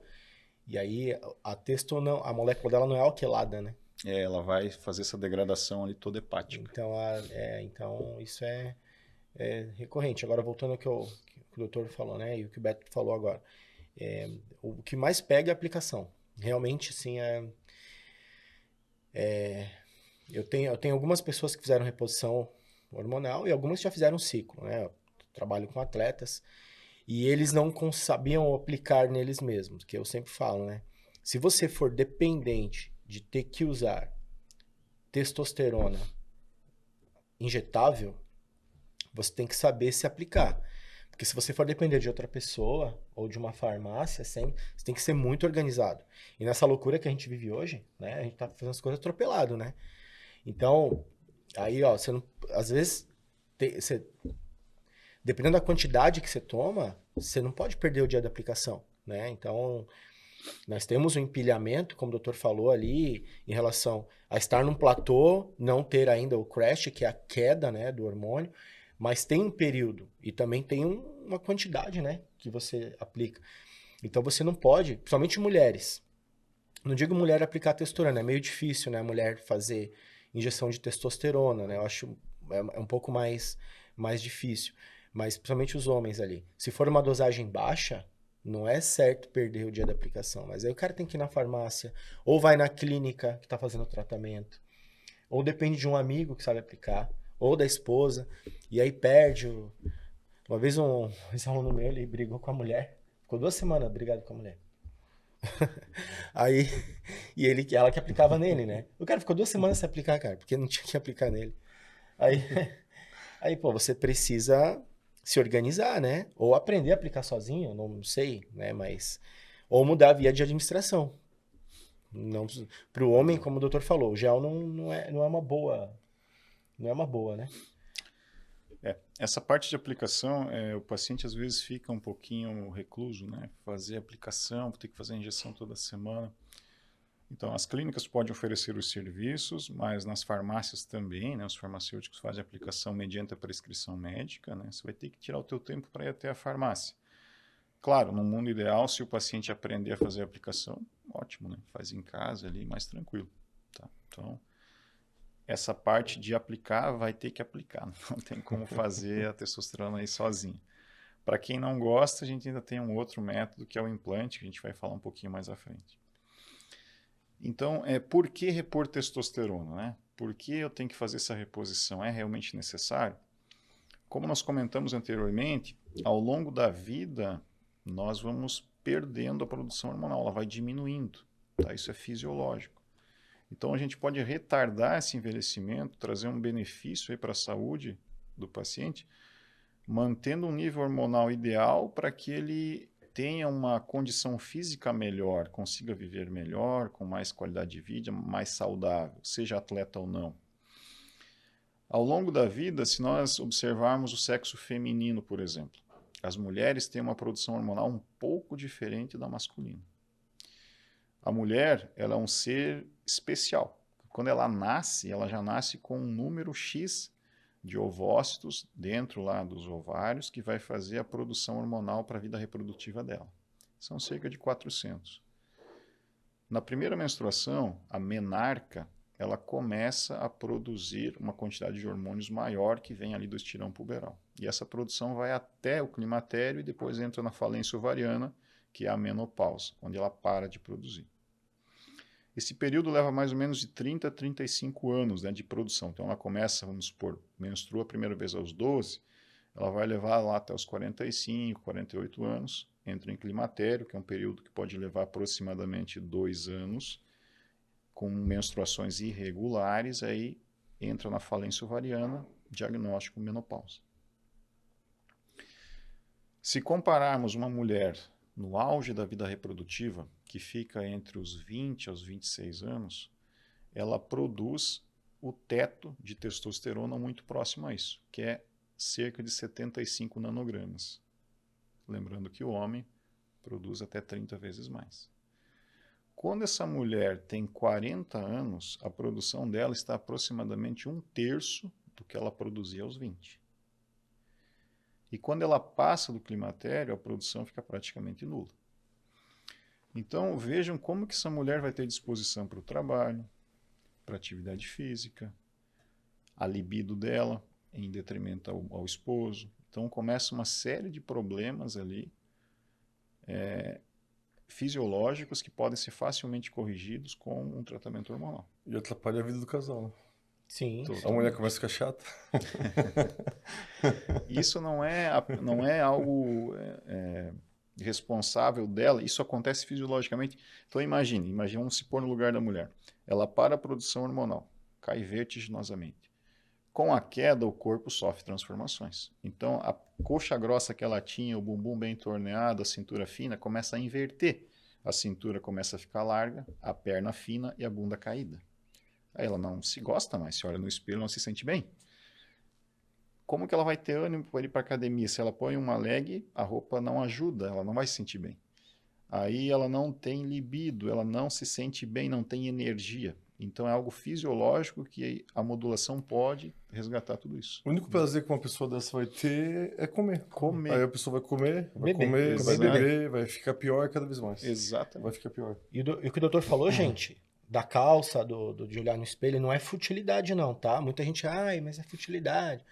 E aí a molécula dela não é alquilada, né? Ela vai fazer essa degradação ali toda hepática. Então isso é recorrente. Agora, voltando ao que o doutor falou, né? E o que o Beto falou agora. O que mais pega é a aplicação. Realmente, sim, eu tenho algumas pessoas que fizeram reposição hormonal e algumas já fizeram ciclo, né? Eu trabalho com atletas e eles não sabiam aplicar neles mesmos, que eu sempre falo, né? Se você for dependente de ter que usar testosterona injetável, você tem que saber se aplicar. Porque se você for depender de outra pessoa ou de uma farmácia, você tem que ser muito organizado. E nessa loucura que a gente vive hoje, né? A gente tá fazendo as coisas atropelado, né? Então, aí, ó, você não, às vezes, dependendo da quantidade que você toma, você não pode perder o dia da aplicação, né? Então, nós temos um empilhamento, como o doutor falou ali, em relação a estar num platô, não ter ainda o crash, que é a queda, né, do hormônio, mas tem um período e também tem uma quantidade, né, que você aplica. Então você não pode, principalmente mulheres. Não digo mulher aplicar testosterona, é meio difícil, né, a mulher fazer injeção de testosterona, né? Eu acho um pouco mais difícil, mas principalmente os homens ali. Se for uma dosagem baixa, não é certo perder o dia da aplicação, mas aí o cara tem que ir na farmácia, ou vai na clínica que está fazendo o tratamento, ou depende de um amigo que sabe aplicar, ou da esposa, e aí perde. Uma vez um aluno meu, ele brigou com a mulher, ficou 2 semanas brigado com a mulher. Aí, ela que aplicava nele, né? O cara ficou 2 semanas sem aplicar, cara, porque não tinha que aplicar nele. Aí, pô, você precisa se organizar, né? Ou aprender a aplicar sozinho, não sei, né? Mas ou mudar a via de administração. Não, para o homem, como o doutor falou, o gel não é uma boa, né? Essa parte de aplicação, o paciente às vezes fica um pouquinho recluso, né? Fazer aplicação, ter que fazer injeção toda semana. Então, as clínicas podem oferecer os serviços, mas nas farmácias também, né? Os farmacêuticos fazem aplicação mediante a prescrição médica, né? Você vai ter que tirar o teu tempo para ir até a farmácia. Claro, no mundo ideal, se o paciente aprender a fazer a aplicação, ótimo, né? Faz em casa ali, mais tranquilo, tá? Então, essa parte de aplicar, vai ter que aplicar. Não tem como fazer a testosterona aí sozinho. Para quem não gosta, a gente ainda tem um outro método, que é o implante, que a gente vai falar um pouquinho mais à frente. Então, por que repor testosterona, né? Por que eu tenho que fazer essa reposição? É realmente necessário? Como nós comentamos anteriormente, ao longo da vida, nós vamos perdendo a produção hormonal, ela vai diminuindo, tá? Isso é fisiológico. Então, a gente pode retardar esse envelhecimento, trazer um benefício para a saúde do paciente, mantendo um nível hormonal ideal para que ele tenha uma condição física melhor, consiga viver melhor, com mais qualidade de vida, mais saudável, seja atleta ou não. Ao longo da vida, se nós observarmos o sexo feminino, por exemplo, as mulheres têm uma produção hormonal um pouco diferente da masculina. A mulher, ela é um ser especial. quando ela nasce, ela já nasce com um número X de ovócitos dentro lá dos ovários que vai fazer a produção hormonal para a vida reprodutiva dela. São cerca de 400. Na primeira menstruação, a menarca, ela começa a produzir uma quantidade de hormônios maior que vem ali do estirão puberal. E essa produção vai até o climatério e depois entra na falência ovariana, que é a menopausa, onde ela para de produzir. Esse período leva mais ou menos de 30 a 35 anos, né, de produção. Então ela começa, vamos supor, menstrua a primeira vez aos 12, ela vai levar lá até os 45, 48 anos, entra em climatério, que é um período que pode levar aproximadamente 2 anos, com menstruações irregulares, aí entra na falência ovariana, diagnóstico menopausa. Se compararmos uma mulher no auge da vida reprodutiva, que fica entre os 20 aos 26 anos, ela produz o teto de testosterona muito próximo a isso, que é cerca de 75 nanogramas. Lembrando que o homem produz até 30 vezes mais. Quando essa mulher tem 40 anos, a produção dela está aproximadamente 1/3 do que ela produzia aos 20. E quando ela passa do climatério, a produção fica praticamente nula. Então, vejam como que essa mulher vai ter disposição para o trabalho, para a atividade física, a libido dela, em detrimento ao esposo. Então, começa uma série de problemas ali, fisiológicos que podem ser facilmente corrigidos com um tratamento hormonal. E atrapalha a vida do casal, né? Sim. A mulher começa a ficar chata. Isso não é algo responsável dela, isso acontece fisiologicamente. Então imagine, vamos se pôr no lugar da mulher. Ela para a produção hormonal, cai vertiginosamente. Com a queda, o corpo sofre transformações. Então a coxa grossa que ela tinha, o bumbum bem torneado, a cintura fina, começa a inverter. A cintura começa a ficar larga, a perna fina e a bunda caída. Aí ela não se gosta mais, se olha no espelho, não se sente bem. Como que ela vai ter ânimo para ir para a academia? Se ela põe uma leg, a roupa não ajuda, ela não vai se sentir bem. Aí ela não tem libido, ela não se sente bem, não tem energia. Então é algo fisiológico que a modulação pode resgatar tudo isso. O único prazer que uma pessoa dessa vai ter é comer. Comer. Aí a pessoa vai comer, vai Beber. comer, vai Exato. beber, vai ficar pior cada vez mais. Exatamente. Vai ficar pior. E o que o doutor falou, gente, da calça, de olhar no espelho, não é futilidade não, tá? Muita gente, mas é futilidade.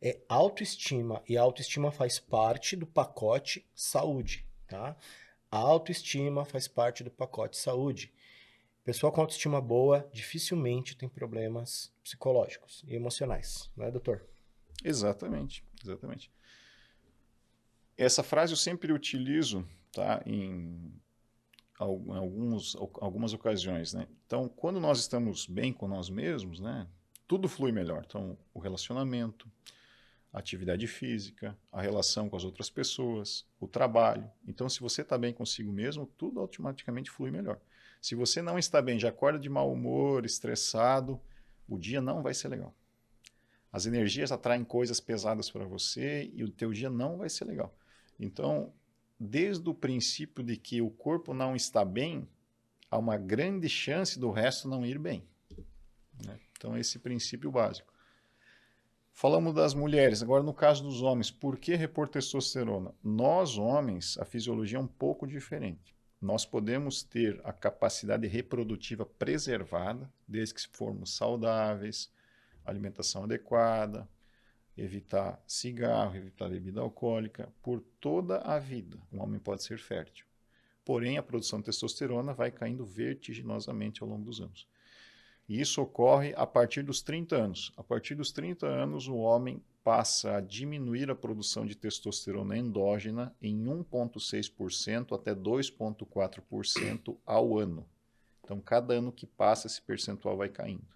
É autoestima, e a autoestima faz parte do pacote saúde, tá? A autoestima faz parte do pacote saúde. Pessoa com autoestima boa dificilmente tem problemas psicológicos e emocionais, não é, doutor? Exatamente, exatamente. Essa frase eu sempre utilizo, tá, em algumas ocasiões, né? Então, quando nós estamos bem com nós mesmos, né, tudo flui melhor. Então, o relacionamento, a atividade física, a relação com as outras pessoas, o trabalho. Então, se você está bem consigo mesmo, tudo automaticamente flui melhor. Se você não está bem, já acorda de mau humor, estressado, o dia não vai ser legal. As energias atraem coisas pesadas para você e o teu dia não vai ser legal. Então, desde o princípio de que o corpo não está bem, há uma grande chance do resto não ir bem, né? Então, esse princípio básico. Falamos das mulheres, agora no caso dos homens, por que repor testosterona? Nós, homens, a fisiologia é um pouco diferente. Nós podemos ter a capacidade reprodutiva preservada, desde que formos saudáveis, alimentação adequada, evitar cigarro, evitar bebida alcoólica, por toda a vida. Um homem pode ser fértil. Porém, a produção de testosterona vai caindo vertiginosamente ao longo dos anos. E isso ocorre a partir dos 30 anos. A partir dos 30 anos, o homem passa a diminuir a produção de testosterona endógena em 1,6% até 2,4% ao ano. Então, cada ano que passa, esse percentual vai caindo.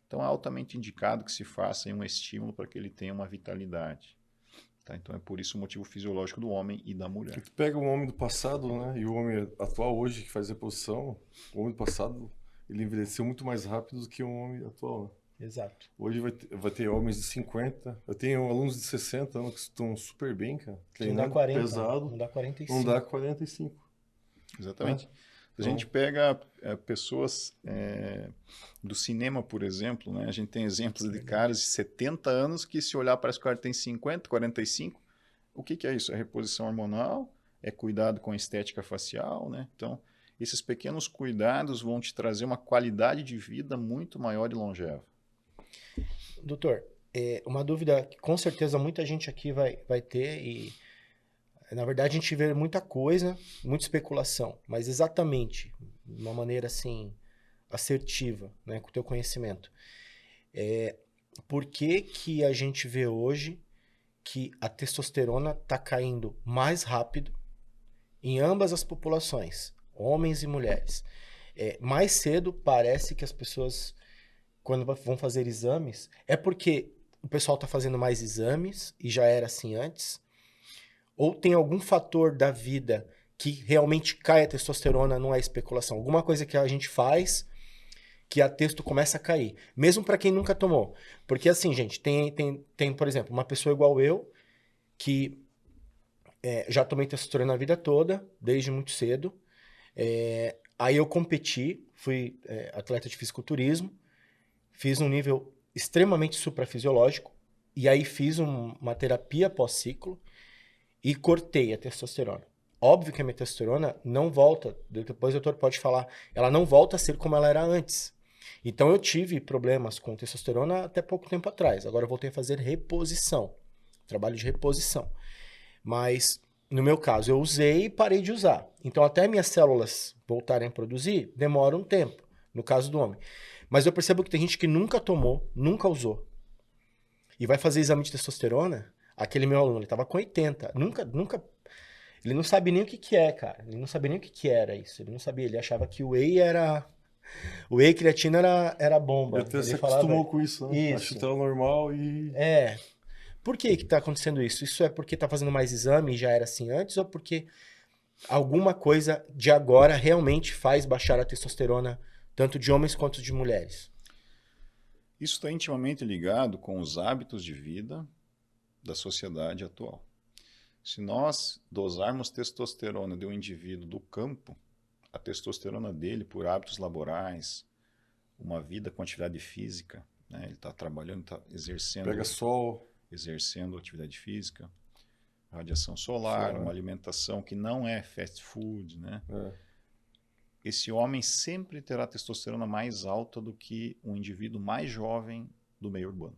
Então, é altamente indicado que se faça um estímulo para que ele tenha uma vitalidade. Tá? Então, é por isso o motivo fisiológico do homem e da mulher. Tu pega o homem do passado, né, e o homem atual hoje que faz reposição, o homem do passado, ele envelheceu muito mais rápido do que o homem atual, né? Exato. Hoje vai ter homens de 50. Eu tenho alunos de 60 anos que estão super bem, cara. Não dá Treinando 40, pesado. não dá 45. Não dá 45. Exatamente. A gente pega pessoas do cinema, por exemplo, né? A gente tem exemplos de caras de 70 anos que, se olhar, parece que o cara tem 50, 45. O que é isso? É reposição hormonal, é cuidado com a estética facial, né? Então, esses pequenos cuidados vão te trazer uma qualidade de vida muito maior e longeva. Doutor, uma dúvida que com certeza muita gente aqui vai ter, e na verdade a gente vê muita coisa, muita especulação, mas exatamente de uma maneira assim assertiva, né, com o teu conhecimento. Por que que a gente vê hoje que a testosterona está caindo mais rápido em ambas as populações, homens e mulheres? Mais cedo parece que as pessoas, quando vão fazer exames, é porque o pessoal está fazendo mais exames e já era assim antes? Ou tem algum fator da vida que realmente cai a testosterona, não é especulação? Alguma coisa que a gente faz que a testo começa a cair, mesmo para quem nunca tomou. Porque assim, gente, tem, por exemplo, uma pessoa igual eu, que já tomei testosterona a vida toda, desde muito cedo. Aí eu competi, fui atleta de fisiculturismo, fiz um nível extremamente suprafisiológico, e aí fiz uma terapia pós-ciclo e cortei a testosterona. Óbvio que a minha testosterona não volta, depois o doutor pode falar, ela não volta a ser como ela era antes. Então eu tive problemas com testosterona até pouco tempo atrás. Agora eu voltei a fazer reposição, trabalho de reposição. Mas no meu caso eu usei e parei de usar. Então até minhas células voltarem a produzir, demora um tempo, no caso do homem. Mas eu percebo que tem gente que nunca tomou, nunca usou. E vai fazer exame de testosterona, aquele meu aluno, ele tava com 80. Nunca. Ele não sabe nem o que é, cara. Ele não sabia nem o que era isso. Ele não sabia. Ele achava que o whey era. O whey e creatina era bomba. Ele até Ele se falava acostumou com isso, né? isso. Acho que tá normal e... Por que tá acontecendo isso? Isso é porque tá fazendo mais exame e já era assim antes? Ou porque alguma coisa de agora realmente faz baixar a testosterona, tanto de homens quanto de mulheres? Isso está intimamente ligado com os hábitos de vida da sociedade atual. Se nós dosarmos testosterona de um indivíduo do campo, a testosterona dele, por hábitos laborais, uma vida com atividade física, né? Ele está trabalhando, está exercendo... Pega sol. Exercendo atividade física, radiação solar, uma alimentação que não é fast food, né? Esse homem sempre terá testosterona mais alta do que um indivíduo mais jovem do meio urbano.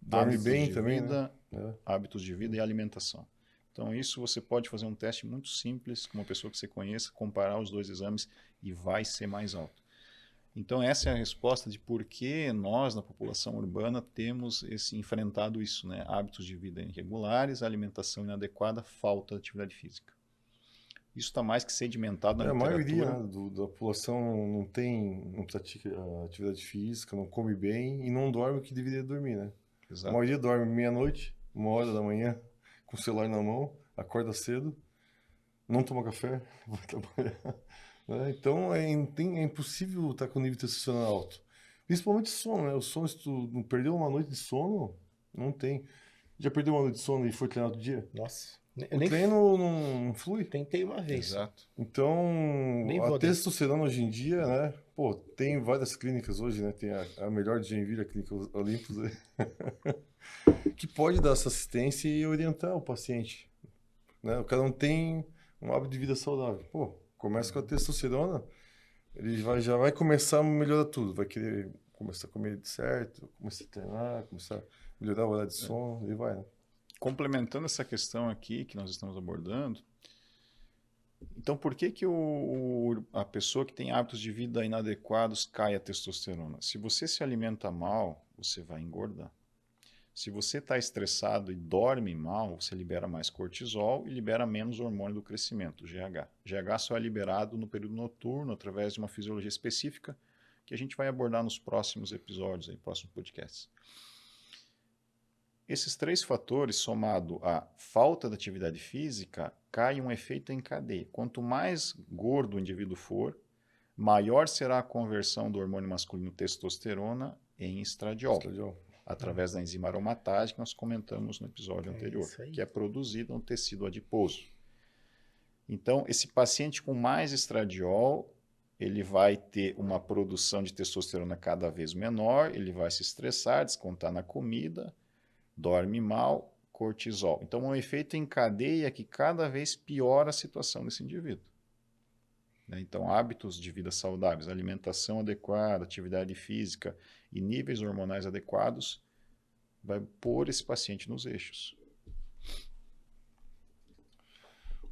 Dorme bem também, vida, né? Hábitos de vida e alimentação. Então, isso você pode fazer um teste muito simples com uma pessoa que você conheça, comparar os dois exames e vai ser mais alto. Então, essa é a resposta de por que nós, na população urbana, temos enfrentado isso, né? Hábitos de vida irregulares, alimentação inadequada, falta de atividade física. Isso está mais que sedimentado na literatura. A maioria, né, da população não pratica atividade física, não come bem e não dorme o que deveria dormir, né? Exato. A maioria dorme meia-noite, 1h da manhã, com o celular na mão, acorda cedo, não toma café, vai trabalhar. Né? Então é impossível estar com o nível de testosterona alto. Principalmente sono, né? O sono, se tu não perdeu uma noite de sono, não tem. Já perdeu uma noite de sono e foi treinar outro dia? Nossa. O treino não flui. Tentei uma vez. Exato. Então, a testosterona hoje em dia, né? Pô, tem várias clínicas hoje, né? Tem a melhor de Joinville, a Clínica Olympus, que pode dar essa assistência e orientar o paciente. Né? O cara não tem um hábito de vida saudável. Pô, começa com a testosterona, ele já vai começar a melhorar tudo. Vai querer começar a comer certo, começar a treinar, começar a melhorar o horário de sono, e vai, né? Complementando essa questão aqui que nós estamos abordando, então por que a pessoa que tem hábitos de vida inadequados cai a testosterona? Se você se alimenta mal, você vai engordar. Se você está estressado e dorme mal, você libera mais cortisol e libera menos hormônio do crescimento, GH. GH só é liberado no período noturno, através de uma fisiologia específica, que a gente vai abordar nos próximos episódios, próximos podcasts. Esses três fatores, somado à falta de atividade física, cai um efeito em cadeia. Quanto mais gordo o indivíduo for, maior será a conversão do hormônio masculino testosterona em estradiol. Através da enzima aromatase que nós comentamos no episódio anterior, que é produzida no tecido adiposo. Então, esse paciente com mais estradiol, ele vai ter uma produção de testosterona cada vez menor, ele vai se estressar, descontar na comida, dorme mal, cortisol. Então, é um efeito em cadeia que cada vez piora a situação desse indivíduo. Então, hábitos de vida saudáveis, alimentação adequada, atividade física e níveis hormonais adequados vai pôr esse paciente nos eixos.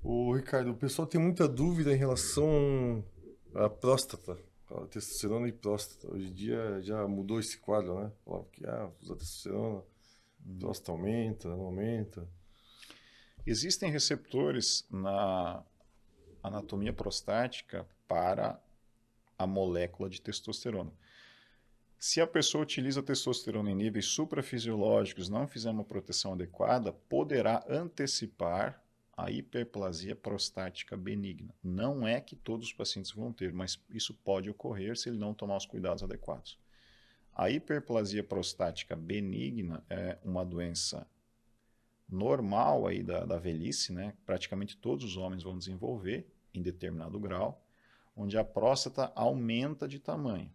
Ô, Ricardo, o pessoal tem muita dúvida em relação à próstata, a testosterona e próstata. Hoje em dia já mudou esse quadro, né? Falava que usa testosterona, próstata aumenta, não aumenta. Existem receptores na anatomia prostática para a molécula de testosterona. Se a pessoa utiliza testosterona em níveis suprafisiológicos, não fizer uma proteção adequada, poderá antecipar a hiperplasia prostática benigna. Não é que todos os pacientes vão ter, mas isso pode ocorrer se ele não tomar os cuidados adequados. A hiperplasia prostática benigna é uma doença normal aí da velhice, né? Praticamente todos os homens vão desenvolver em determinado grau, onde a próstata aumenta de tamanho.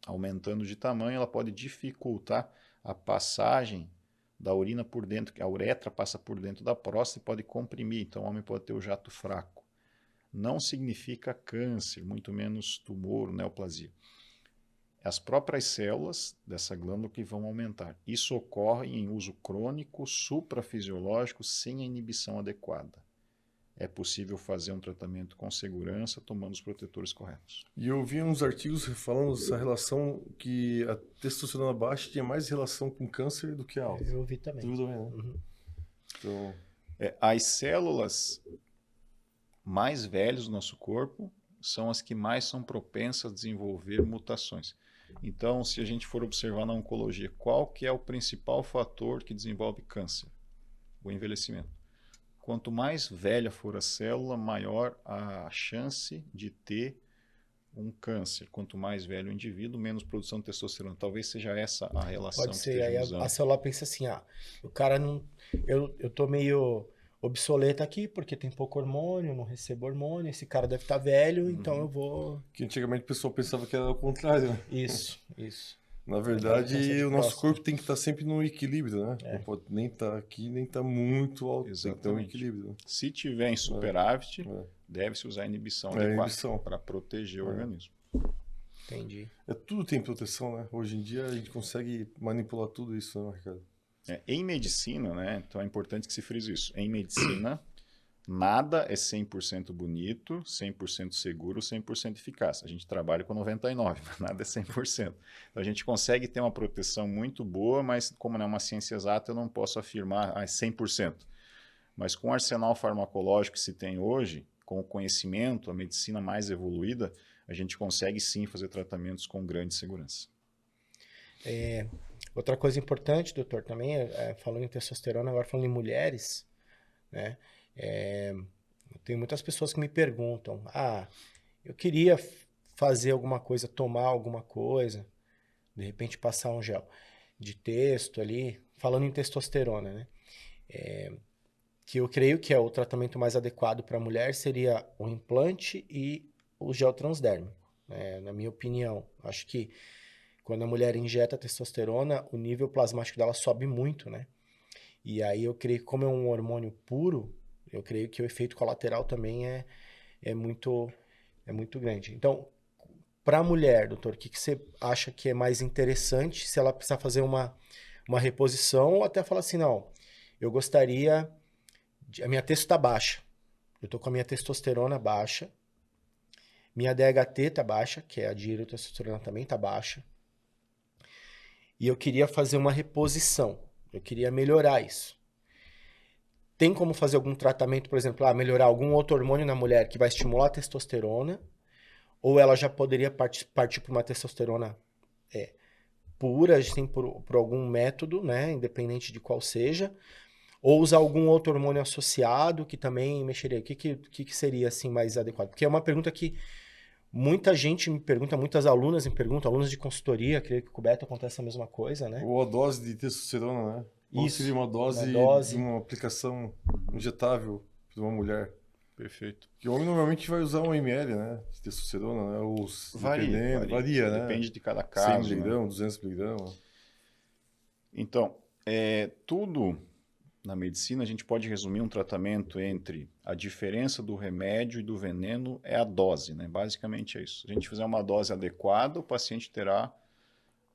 Aumentando de tamanho, ela pode dificultar a passagem da urina por dentro, que a uretra passa por dentro da próstata e pode comprimir, então o homem pode ter o jato fraco. Não significa câncer, muito menos tumor, neoplasia. As próprias células dessa glândula que vão aumentar. Isso ocorre em uso crônico, suprafisiológico, sem a inibição adequada. É possível fazer um tratamento com segurança, tomando os protetores corretos. E eu vi uns artigos falando essa relação que a testosterona baixa tinha mais relação com câncer do que a alta. Eu vi também. Tu viu também, né? Uhum. Então, As células mais velhas do nosso corpo são as que mais são propensas a desenvolver mutações. Então, se a gente for observar na oncologia, qual que é o principal fator que desenvolve câncer? O envelhecimento. Quanto mais velha for a célula, maior a chance de ter um câncer. Quanto mais velho o indivíduo, menos produção de testosterona. Talvez seja essa a relação Pode que ser. Aí estejamos usando. a célula pensa assim, o cara não... Eu tô meio obsoleta aqui porque tem pouco hormônio, não recebo hormônio, esse cara deve estar velho, então eu vou... que antigamente o pessoal pensava que era o contrário, né? Isso. Na verdade, câncer de o nosso próstata. corpo tem que estar sempre no equilíbrio, né? Não pode nem estar aqui, nem estar muito alto. Tem que ter um Exatamente. equilíbrio. Se tiver em superávit, É. deve-se usar a inibição inibição. adequada para proteger o organismo. Entendi. Tudo tem proteção, né? Hoje em dia a gente consegue manipular tudo isso, né, Ricardo? Em medicina, né? Então é importante que se frise isso. Em medicina, nada é 100% bonito, 100% seguro, 100% eficaz. A gente trabalha com 99%, mas nada é 100%. Então a gente consegue ter uma proteção muito boa, mas como não é uma ciência exata, eu não posso afirmar 100%. Mas com o arsenal farmacológico que se tem hoje, com o conhecimento, a medicina mais evoluída, a gente consegue sim fazer tratamentos com grande segurança. Outra coisa importante, doutor, também, falando em testosterona, agora falando em mulheres, né? Tem muitas pessoas que me perguntam, eu queria fazer alguma coisa, tomar alguma coisa, de repente passar um gel de testo ali, falando em testosterona, né? Que eu creio que é o tratamento mais adequado para a mulher seria o implante e o gel transdérmico, né? Na minha opinião, acho que quando a mulher injeta testosterona, o nível plasmático dela sobe muito, né? E aí eu creio que como é um hormônio puro, eu creio que o efeito colateral também é muito grande. Então, para a mulher, doutor, o que você acha que é mais interessante se ela precisar fazer uma reposição ou até falar assim, não, eu gostaria... A minha testo está baixa. Eu estou com a minha testosterona baixa. Minha DHT está baixa, que é a dihidrotestosterona também está baixa. E eu queria fazer uma reposição. Eu queria melhorar isso. Tem como fazer algum tratamento, por exemplo, melhorar algum outro hormônio na mulher que vai estimular a testosterona? Ou ela já poderia partir para uma testosterona pura, assim, por algum método, né, independente de qual seja? Ou usar algum outro hormônio associado que também mexeria? O que seria assim mais adequado? Porque é uma pergunta que muita gente me pergunta, muitas alunas me perguntam, alunas de consultoria, creio que com o Beto acontece a mesma coisa, né? Ou a dose de testosterona, né? Ou Isso, seria uma dose uma dose. de uma aplicação injetável para uma mulher? Perfeito. Porque o homem normalmente vai usar 1 ml, né? De testosterona, né? Ou, varia, né? Depende de cada 100 caso, né? miligramas, 200 miligramas. Então, tudo na medicina a gente pode resumir um tratamento entre a diferença do remédio e do veneno é a dose, né? Basicamente é isso. Se a gente fizer uma dose adequada, o paciente terá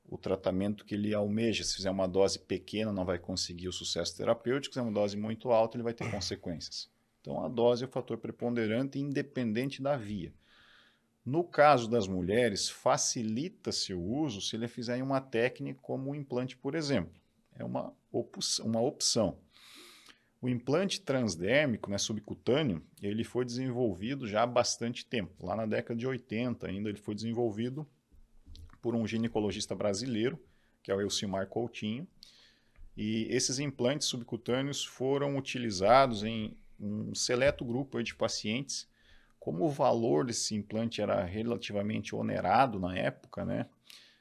o tratamento que ele almeja. Se fizer uma dose pequena, não vai conseguir o sucesso terapêutico. Se fizer uma dose muito alta, ele vai ter consequências. Então, a dose é o fator preponderante, independente da via. No caso das mulheres, facilita-se o uso se ele fizer em uma técnica como o implante, por exemplo. É uma opção. O implante transdérmico, né, subcutâneo, ele foi desenvolvido já há bastante tempo. Lá na década de 80 ainda ele foi desenvolvido por um ginecologista brasileiro, que é o Elcimar Coutinho. E esses implantes subcutâneos foram utilizados em um seleto grupo de pacientes. Como o valor desse implante era relativamente onerado na época, né?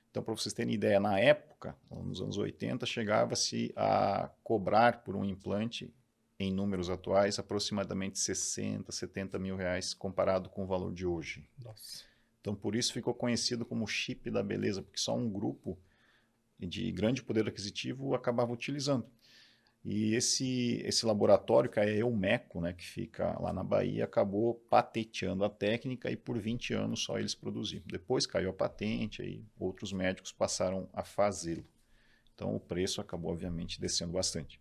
Então, para vocês terem ideia, na época, nos anos 80, chegava-se a cobrar por um implante, em números atuais, aproximadamente 60, 70 mil reais, comparado com o valor de hoje. Nossa. Então, por isso ficou conhecido como chip da beleza, porque só um grupo de grande poder aquisitivo acabava utilizando. E esse laboratório, que é a Eumeco, né, que fica lá na Bahia, acabou patenteando a técnica e por 20 anos só eles produziram. Depois caiu a patente, aí outros médicos passaram a fazê-lo. Então o preço acabou, obviamente, descendo bastante.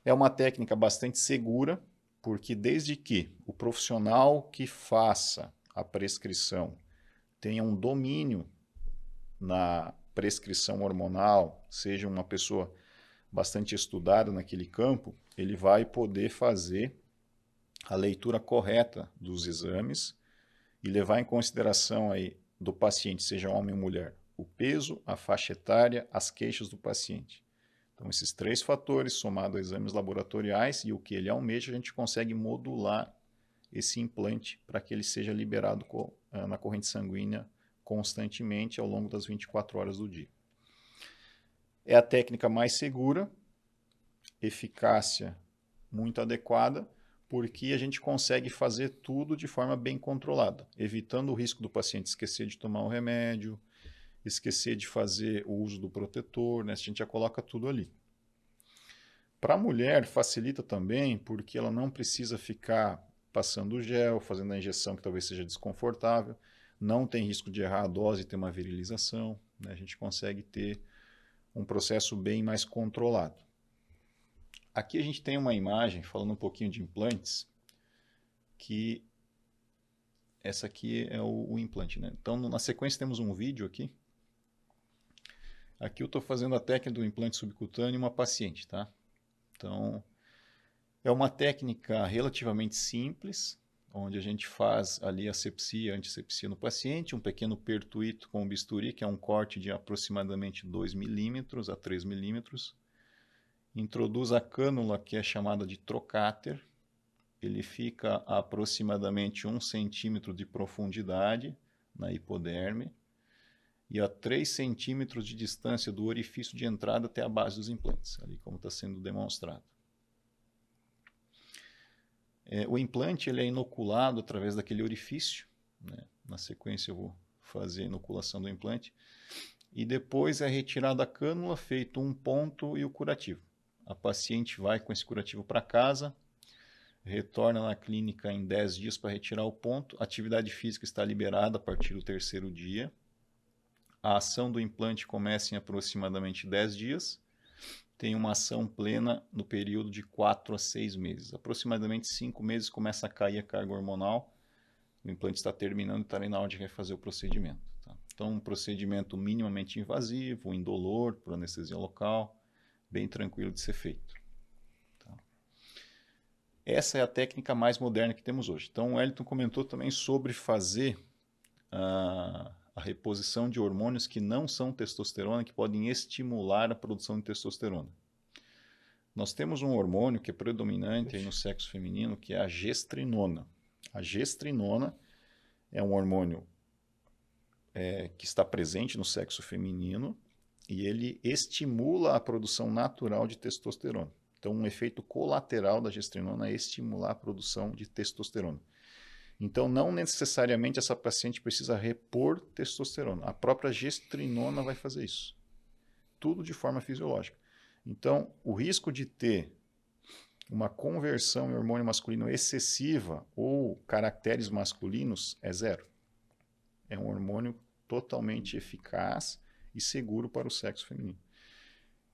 É uma técnica bastante segura, porque desde que o profissional que faça a prescrição tenha um domínio na prescrição hormonal, seja uma pessoa bastante estudada naquele campo, ele vai poder fazer a leitura correta dos exames e levar em consideração aí do paciente, seja homem ou mulher, o peso, a faixa etária, as queixas do paciente. Então, esses 3 fatores, somado a exames laboratoriais e o que ele almeja, a gente consegue modular esse implante para que ele seja liberado na corrente sanguínea constantemente ao longo das 24 horas do dia. É a técnica mais segura, eficácia muito adequada, porque a gente consegue fazer tudo de forma bem controlada, evitando o risco do paciente esquecer de tomar o remédio, esquecer de fazer o uso do protetor, né? A gente já coloca tudo ali. Para a mulher, facilita também, porque ela não precisa ficar passando o gel, fazendo a injeção que talvez seja desconfortável, não tem risco de errar a dose e ter uma virilização, né? A gente consegue ter um processo bem mais controlado. Aqui a gente tem uma imagem falando um pouquinho de implantes, que essa aqui é o implante, né? Então, na sequência temos um vídeo aqui. Aqui eu estou fazendo a técnica do implante subcutâneo em uma paciente, tá? Então, é uma técnica relativamente simples, onde a gente faz ali asepsia, antisepsia no paciente, um pequeno pertuito com bisturi, que é um corte de aproximadamente 2 milímetros a 3 milímetros. Introduz a cânula, que é chamada de trocáter. Ele fica a aproximadamente 1 centímetro de profundidade na hipoderme e a 3 centímetros de distância do orifício de entrada até a base dos implantes, ali como está sendo demonstrado. O implante ele é inoculado através daquele orifício, né? Na sequência eu vou fazer a inoculação do implante, e depois é retirada a cânula, feito um ponto e o curativo. A paciente vai com esse curativo para casa, retorna na clínica em 10 dias para retirar o ponto, a atividade física está liberada a partir do 3º dia, a ação do implante começa em aproximadamente 10 dias, tem uma ação plena no período de 4 a 6 meses. Aproximadamente 5 meses começa a cair a carga hormonal, o implante está terminando e está na hora de refazer o procedimento. Tá? Então, um procedimento minimamente invasivo, indolor, por anestesia local, bem tranquilo de ser feito. Tá? Essa é a técnica mais moderna que temos hoje. Então, o Elton comentou também sobre fazer a reposição de hormônios que não são testosterona, que podem estimular a produção de testosterona. Nós temos um hormônio que é predominante aí no sexo feminino, que é a gestrinona. A gestrinona é um hormônio que está presente no sexo feminino e ele estimula a produção natural de testosterona. Então, um efeito colateral da gestrinona é estimular a produção de testosterona. Então, não necessariamente essa paciente precisa repor testosterona. A própria gestrinona vai fazer isso. Tudo de forma fisiológica. Então, o risco de ter uma conversão em hormônio masculino excessiva ou caracteres masculinos é zero. É um hormônio totalmente eficaz e seguro para o sexo feminino.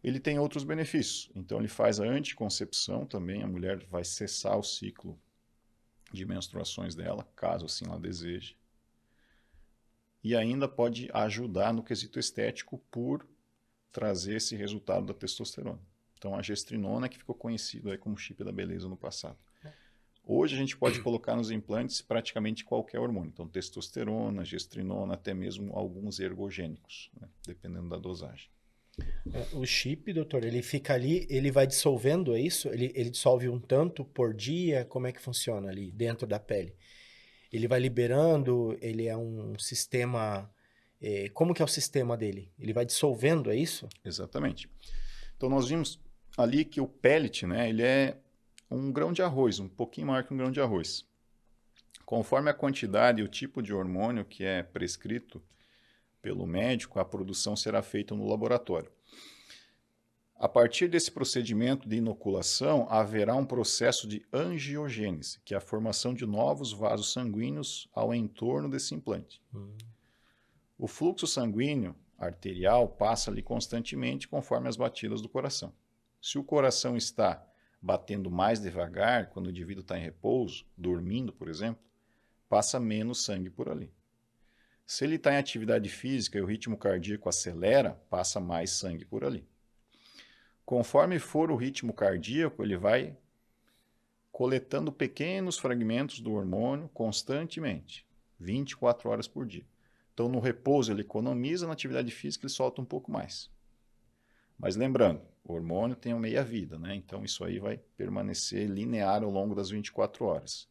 Ele tem outros benefícios. Então, ele faz a anticoncepção também. A mulher vai cessar o ciclo de menstruações dela, caso assim ela deseje. E ainda pode ajudar no quesito estético por trazer esse resultado da testosterona. Então, a gestrinona que ficou conhecido aí como chip da beleza no passado. Hoje a gente pode colocar nos implantes praticamente qualquer hormônio. Então, testosterona, gestrinona, até mesmo alguns ergogênicos, né? Dependendo da dosagem. O chip, doutor, ele fica ali, ele vai dissolvendo, é isso? Ele dissolve um tanto por dia? Como é que funciona ali dentro da pele? Ele vai liberando, ele é um sistema... como que é o sistema dele? Ele vai dissolvendo, é isso? Exatamente. Então, nós vimos ali que o pellet, né, ele é um grão de arroz, um pouquinho maior que um grão de arroz. Conforme a quantidade e o tipo de hormônio que é prescrito pelo médico, a produção será feita no laboratório. A partir desse procedimento de inoculação, haverá um processo de angiogênese, que é a formação de novos vasos sanguíneos ao entorno desse implante. O fluxo sanguíneo arterial passa ali constantemente conforme as batidas do coração. Se o coração está batendo mais devagar, quando o indivíduo está em repouso, dormindo, por exemplo, passa menos sangue por ali. Se ele está em atividade física e o ritmo cardíaco acelera, passa mais sangue por ali. Conforme for o ritmo cardíaco, ele vai coletando pequenos fragmentos do hormônio constantemente, 24 horas por dia. Então, no repouso ele economiza, na atividade física ele solta um pouco mais. Mas lembrando, o hormônio tem uma meia-vida, né? Então isso aí vai permanecer linear ao longo das 24 horas.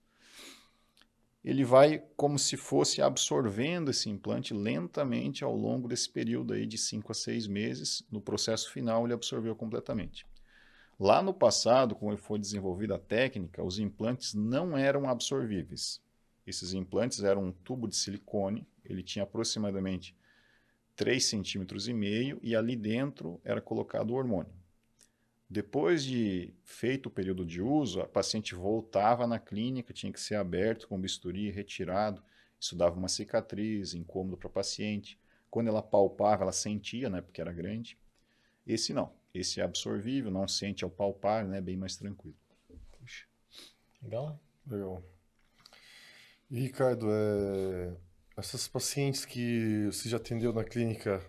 Ele vai como se fosse absorvendo esse implante lentamente ao longo desse período aí de 5 a 6 meses. No processo final ele absorveu completamente. Lá no passado, quando foi desenvolvida a técnica, os implantes não eram absorvíveis. Esses implantes eram um tubo de silicone, ele tinha aproximadamente 3,5 centímetros e ali dentro era colocado o hormônio. Depois de feito o período de uso, a paciente voltava na clínica, tinha que ser aberto com bisturi, retirado. Isso dava uma cicatriz, incômodo para a paciente. Quando ela palpava, ela sentia, né, porque era grande. Esse não. Esse é absorvível, não sente ao palpar, né, bem mais tranquilo. Puxa. Legal. Legal. E, Ricardo, essas pacientes que você já atendeu na clínica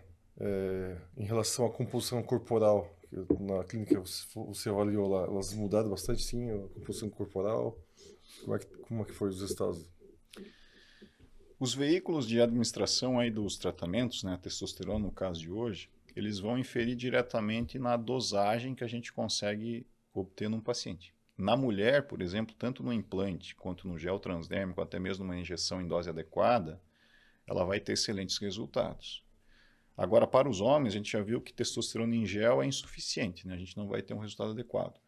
em relação à composição corporal, na clínica você avaliou lá, elas mudaram bastante, sim, a composição corporal? Como é que foi os resultados? Os veículos de administração aí dos tratamentos, né, a testosterona no caso de hoje, eles vão inferir diretamente na dosagem que a gente consegue obter num paciente. Na mulher, por exemplo, tanto no implante quanto no gel transdérmico, até mesmo numa injeção em dose adequada, ela vai ter excelentes resultados. Agora, para os homens, a gente já viu que testosterona em gel é insuficiente, né? A gente não vai ter um resultado adequado.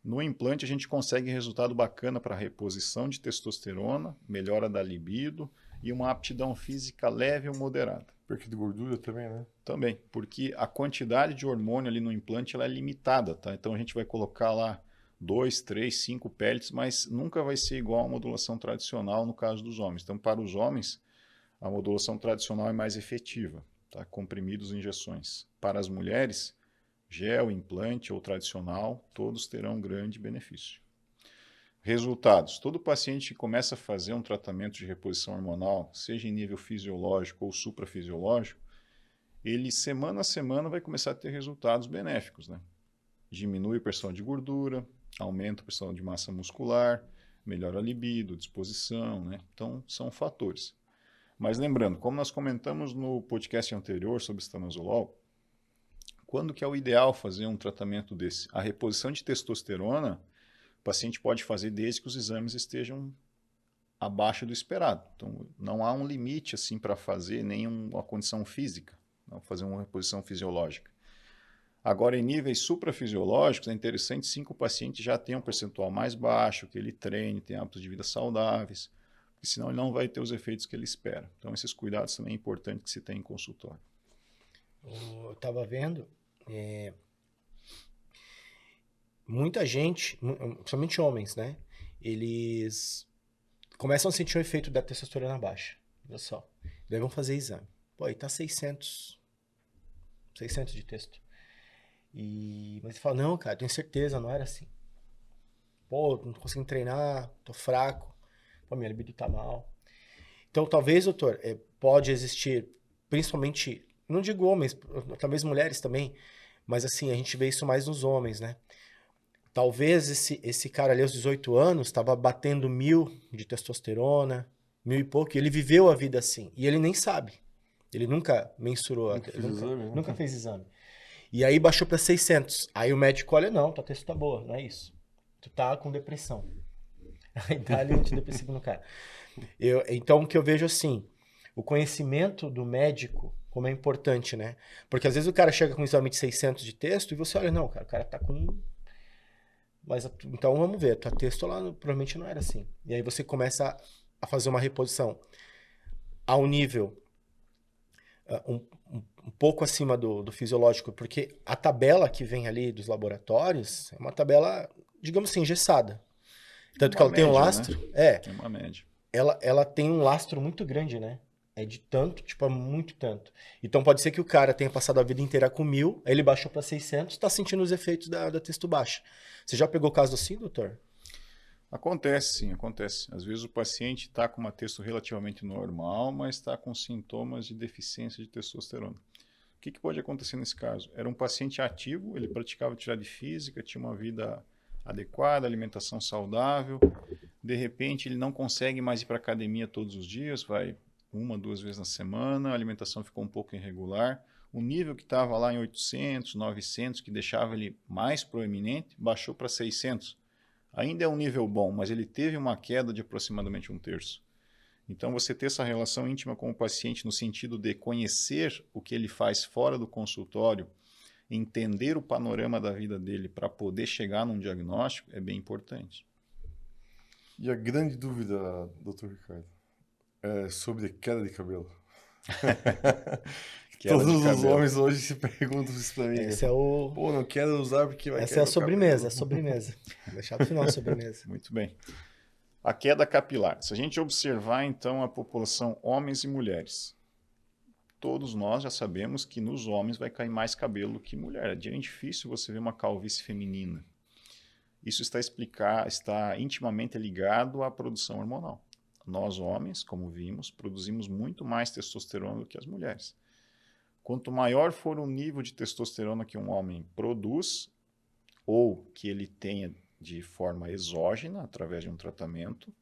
No implante, a gente consegue resultado bacana para reposição de testosterona, melhora da libido e uma aptidão física leve ou moderada. Perca de gordura também, né? Também, porque a quantidade de hormônio ali no implante ela é limitada, tá? Então a gente vai colocar lá 2, 3, 5 pellets, mas nunca vai ser igual à modulação tradicional no caso dos homens. Então, para os homens, a modulação tradicional é mais efetiva, tá? Comprimidos e injeções. Para as mulheres, gel, implante ou tradicional, todos terão grande benefício. Resultados. Todo paciente que começa a fazer um tratamento de reposição hormonal, seja em nível fisiológico ou suprafisiológico, ele semana a semana vai começar a ter resultados benéficos, né? Diminui a percentual de gordura, aumenta a percentual de massa muscular, melhora a libido, disposição, né? Então, são fatores. Mas lembrando, como nós comentamos no podcast anterior sobre estanozolol, quando que é o ideal fazer um tratamento desse? A reposição de testosterona, o paciente pode fazer desde que os exames estejam abaixo do esperado. Então, não há um limite assim para fazer, nem uma condição física, não fazer uma reposição fisiológica. Agora, em níveis suprafisiológicos, é interessante sim que o paciente já tenha um percentual mais baixo, que ele treine, tenha hábitos de vida saudáveis, porque senão ele não vai ter os efeitos que ele espera. Então, esses cuidados também é importante que se tenha em consultório. Eu estava vendo, muita gente, principalmente homens, né? Eles começam a sentir o efeito da testosterona baixa. Olha só. Daí vão fazer exame. Pô, aí tá 600 de testo. Mas você fala, não, cara, tenho certeza, não era assim. Pô, não tô conseguindo treinar, tô fraco. Pô, minha libido tá mal. Então, talvez, doutor, pode existir, principalmente, não digo homens, talvez mulheres também, mas assim, a gente vê isso mais nos homens, né? Talvez esse cara ali aos 18 anos estava batendo 1000 de testosterona, 1000 e pouco, e ele viveu a vida assim. E ele nem sabe. Ele nunca mensurou, nunca fez exame. E aí baixou para 600. Aí o médico olha, não, tua testo tá boa, não é isso. Tu tá com depressão. Aí dá ali antidepressivo no cara. Então, o que eu vejo assim, o conhecimento do médico, como é importante, né? Porque às vezes o cara chega com um exame de 600 de texto e você olha, não, cara, o cara tá com... Mas, então, vamos ver, tua texto lá provavelmente não era assim. E aí você começa a fazer uma reposição ao nível um pouco acima do fisiológico, porque a tabela que vem ali dos laboratórios é uma tabela, digamos assim, engessada. Tanto que ela tem um lastro. Né? Tem uma média. Ela tem um lastro muito grande, né? É de tanto, tipo, é muito tanto. Então pode ser que o cara tenha passado a vida inteira com 1000, aí ele baixou para 600, tá sentindo os efeitos da testo baixa. Você já pegou caso assim, doutor? Acontece, sim, acontece. Às vezes o paciente está com uma testo relativamente normal, mas está com sintomas de deficiência de testosterona. O que pode acontecer nesse caso? Era um paciente ativo, ele praticava atividade física, tinha uma vida adequada, alimentação saudável. De repente, ele não consegue mais ir para a academia todos os dias, vai 1, 2 vezes na semana, a alimentação ficou um pouco irregular. O nível que estava lá em 800, 900, que deixava ele mais proeminente, baixou para 600. Ainda é um nível bom, mas ele teve uma queda de aproximadamente 1/3. Então, você ter essa relação íntima com o paciente no sentido de conhecer o que ele faz fora do consultório, entender o panorama da vida dele para poder chegar num diagnóstico é bem importante. E a grande dúvida, Dr. Ricardo, é sobre queda de cabelo. Todos os homens hoje se perguntam isso pra mim. Esse é o... Pô, não quero usar porque vai Essa é a sobremesa, Vou deixar pro final a sobremesa. Muito bem. A queda capilar. Se a gente observar, então, a população homens e mulheres, todos nós já sabemos que nos homens vai cair mais cabelo que mulher. É difícil você ver uma calvície feminina. Isso está intimamente ligado à produção hormonal. Nós, homens, como vimos, produzimos muito mais testosterona do que as mulheres. Quanto maior for o nível de testosterona que um homem produz, ou que ele tenha de forma exógena, através de um tratamento,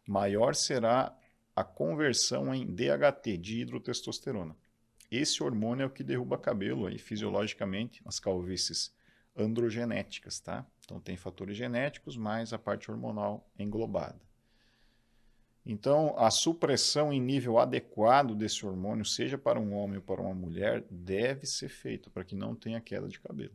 maior será a conversão em DHT, dihidrotestosterona. Esse hormônio é o que derruba cabelo aí, fisiologicamente, nas calvícies androgenéticas, tá? Então tem fatores genéticos, mais a parte hormonal englobada. Então, a supressão em nível adequado desse hormônio, seja para um homem ou para uma mulher, deve ser feita para que não tenha queda de cabelo.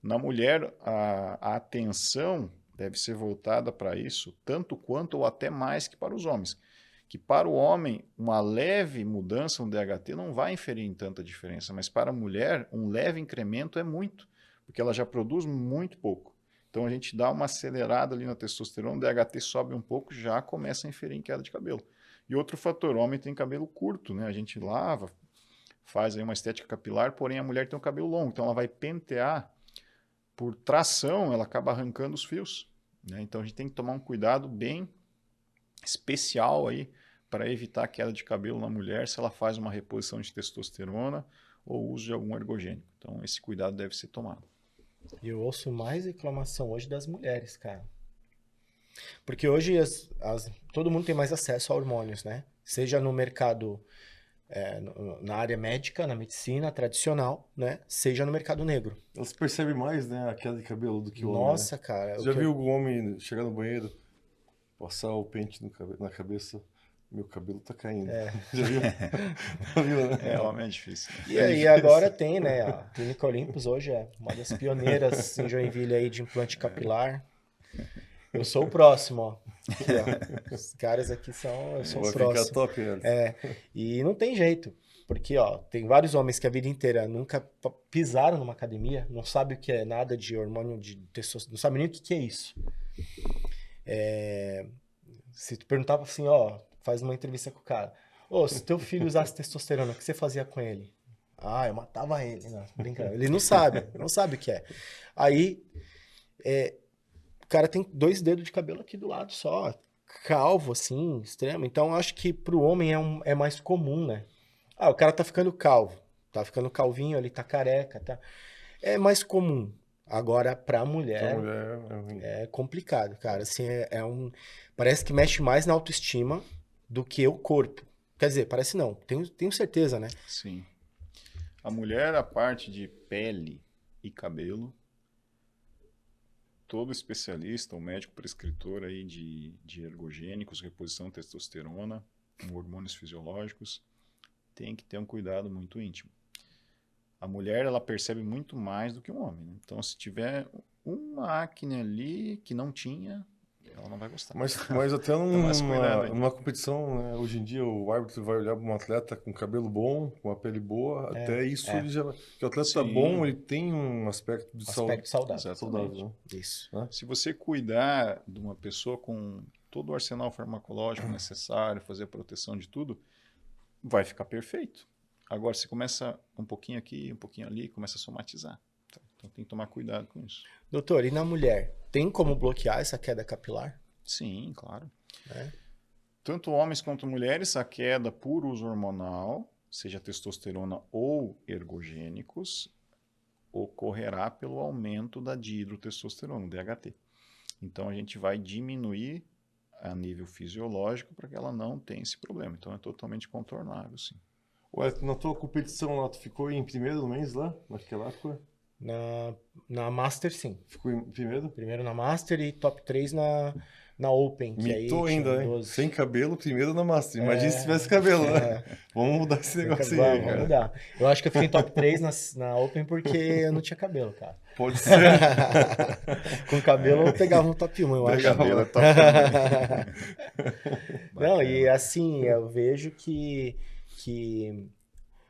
Na mulher, a atenção deve ser voltada para isso, tanto quanto ou até mais que para os homens. Que para o homem, uma leve mudança no DHT não vai inferir em tanta diferença, mas para a mulher, um leve incremento é muito, porque ela já produz muito pouco. Então a gente dá uma acelerada ali na testosterona, o DHT sobe um pouco, já começa a inferir em queda de cabelo. E outro fator, o homem tem cabelo curto, né? A gente lava, faz aí uma estética capilar, porém a mulher tem um cabelo longo, então ela vai pentear, por tração, ela acaba arrancando os fios, né? Então a gente tem que tomar um cuidado bem especial aí para evitar a queda de cabelo na mulher se ela faz uma reposição de testosterona ou uso de algum ergogênico. Então esse cuidado deve ser tomado. E eu ouço mais reclamação hoje das mulheres, cara. Porque hoje todo mundo tem mais acesso a hormônios, né? Seja no mercado, na área médica, na medicina tradicional, né? Seja no mercado negro. Elas percebem mais, né, a queda de cabelo do que o homem. Nossa, né? cara. Você já viu algum homem chegar no banheiro, passar o pente na cabeça Meu cabelo tá caindo. É. Já viu? Já viu, né? É, homem é difícil. E aí agora tem, né? A Clínica Olympus hoje é uma das pioneiras em Joinville aí de implante capilar. Eu sou o próximo, ó. Aqui, ó. Os caras aqui são... Eu sou o Vai ficar próximo. top, né? É, e não tem jeito. Porque, ó, tem vários homens que a vida inteira nunca pisaram numa academia, não sabe o que é nada de hormônio de testosterona, não sabe nem o que é isso. Se tu perguntava assim, ó, faz uma entrevista com o cara. Ô, se teu filho usasse testosterona, o que você fazia com ele? Ah, eu matava ele. Não, brincando. Ele não sabe o que é. Aí, o cara tem 2 dedos de cabelo aqui do lado só, calvo, assim, extremo. Então, acho que pro homem é mais comum, né? Ah, o cara tá ficando calvo, tá ficando calvinho, ele tá careca, tá? É mais comum. Agora, pra mulher, Então, é ruim. é complicado, cara. Assim, parece que mexe mais na autoestima do que o corpo. Quer dizer, parece não. Tenho certeza, né? Sim. A mulher, a parte de pele e cabelo, todo especialista, o médico prescritor aí de ergogênicos, reposição de testosterona, com hormônios fisiológicos, tem que ter um cuidado muito íntimo. A mulher, ela percebe muito mais do que um homem, né? Então, se tiver uma acne ali que não tinha, ela não vai gostar. Mas até mais cuidado aí. numa competição, né, hoje em dia, o árbitro vai olhar para um atleta com cabelo bom, com a pele boa, até isso ele já... Porque o atleta tá Sim. bom, ele tem um aspecto de Aspecto saudável. Exatamente. saudável, né? Isso. Se você cuidar de uma pessoa com todo o arsenal farmacológico necessário, fazer a proteção de tudo, vai ficar perfeito. Agora, se começa um pouquinho aqui, um pouquinho ali, começa a somatizar. Então, tem que tomar cuidado com isso. Doutor, e na mulher, tem como bloquear essa queda capilar? Sim, claro. É. Tanto homens quanto mulheres, a queda por uso hormonal, seja testosterona ou ergogênicos, ocorrerá pelo aumento da dihidrotestosterona, DHT. Então, a gente vai diminuir a nível fisiológico para que ela não tenha esse problema. Então, é totalmente contornável, sim. Ué, na tua competição lá, tu ficou em primeiro no mês lá? Naquela época? Na Master, sim. Ficou em primeiro? Primeiro na Master e top 3 na Open. Que aí Mitou tinha ainda, hein? 12. Sem cabelo, primeiro na Master. Imagina se tivesse cabelo, né? Vamos mudar esse negócio aí, Vamos cara. mudar. Eu acho que eu fiquei em top 3 na Open porque eu não tinha cabelo, cara. Pode ser. Com cabelo eu pegava um top 1, eu acho. Cabelo é top Não, e assim, eu vejo que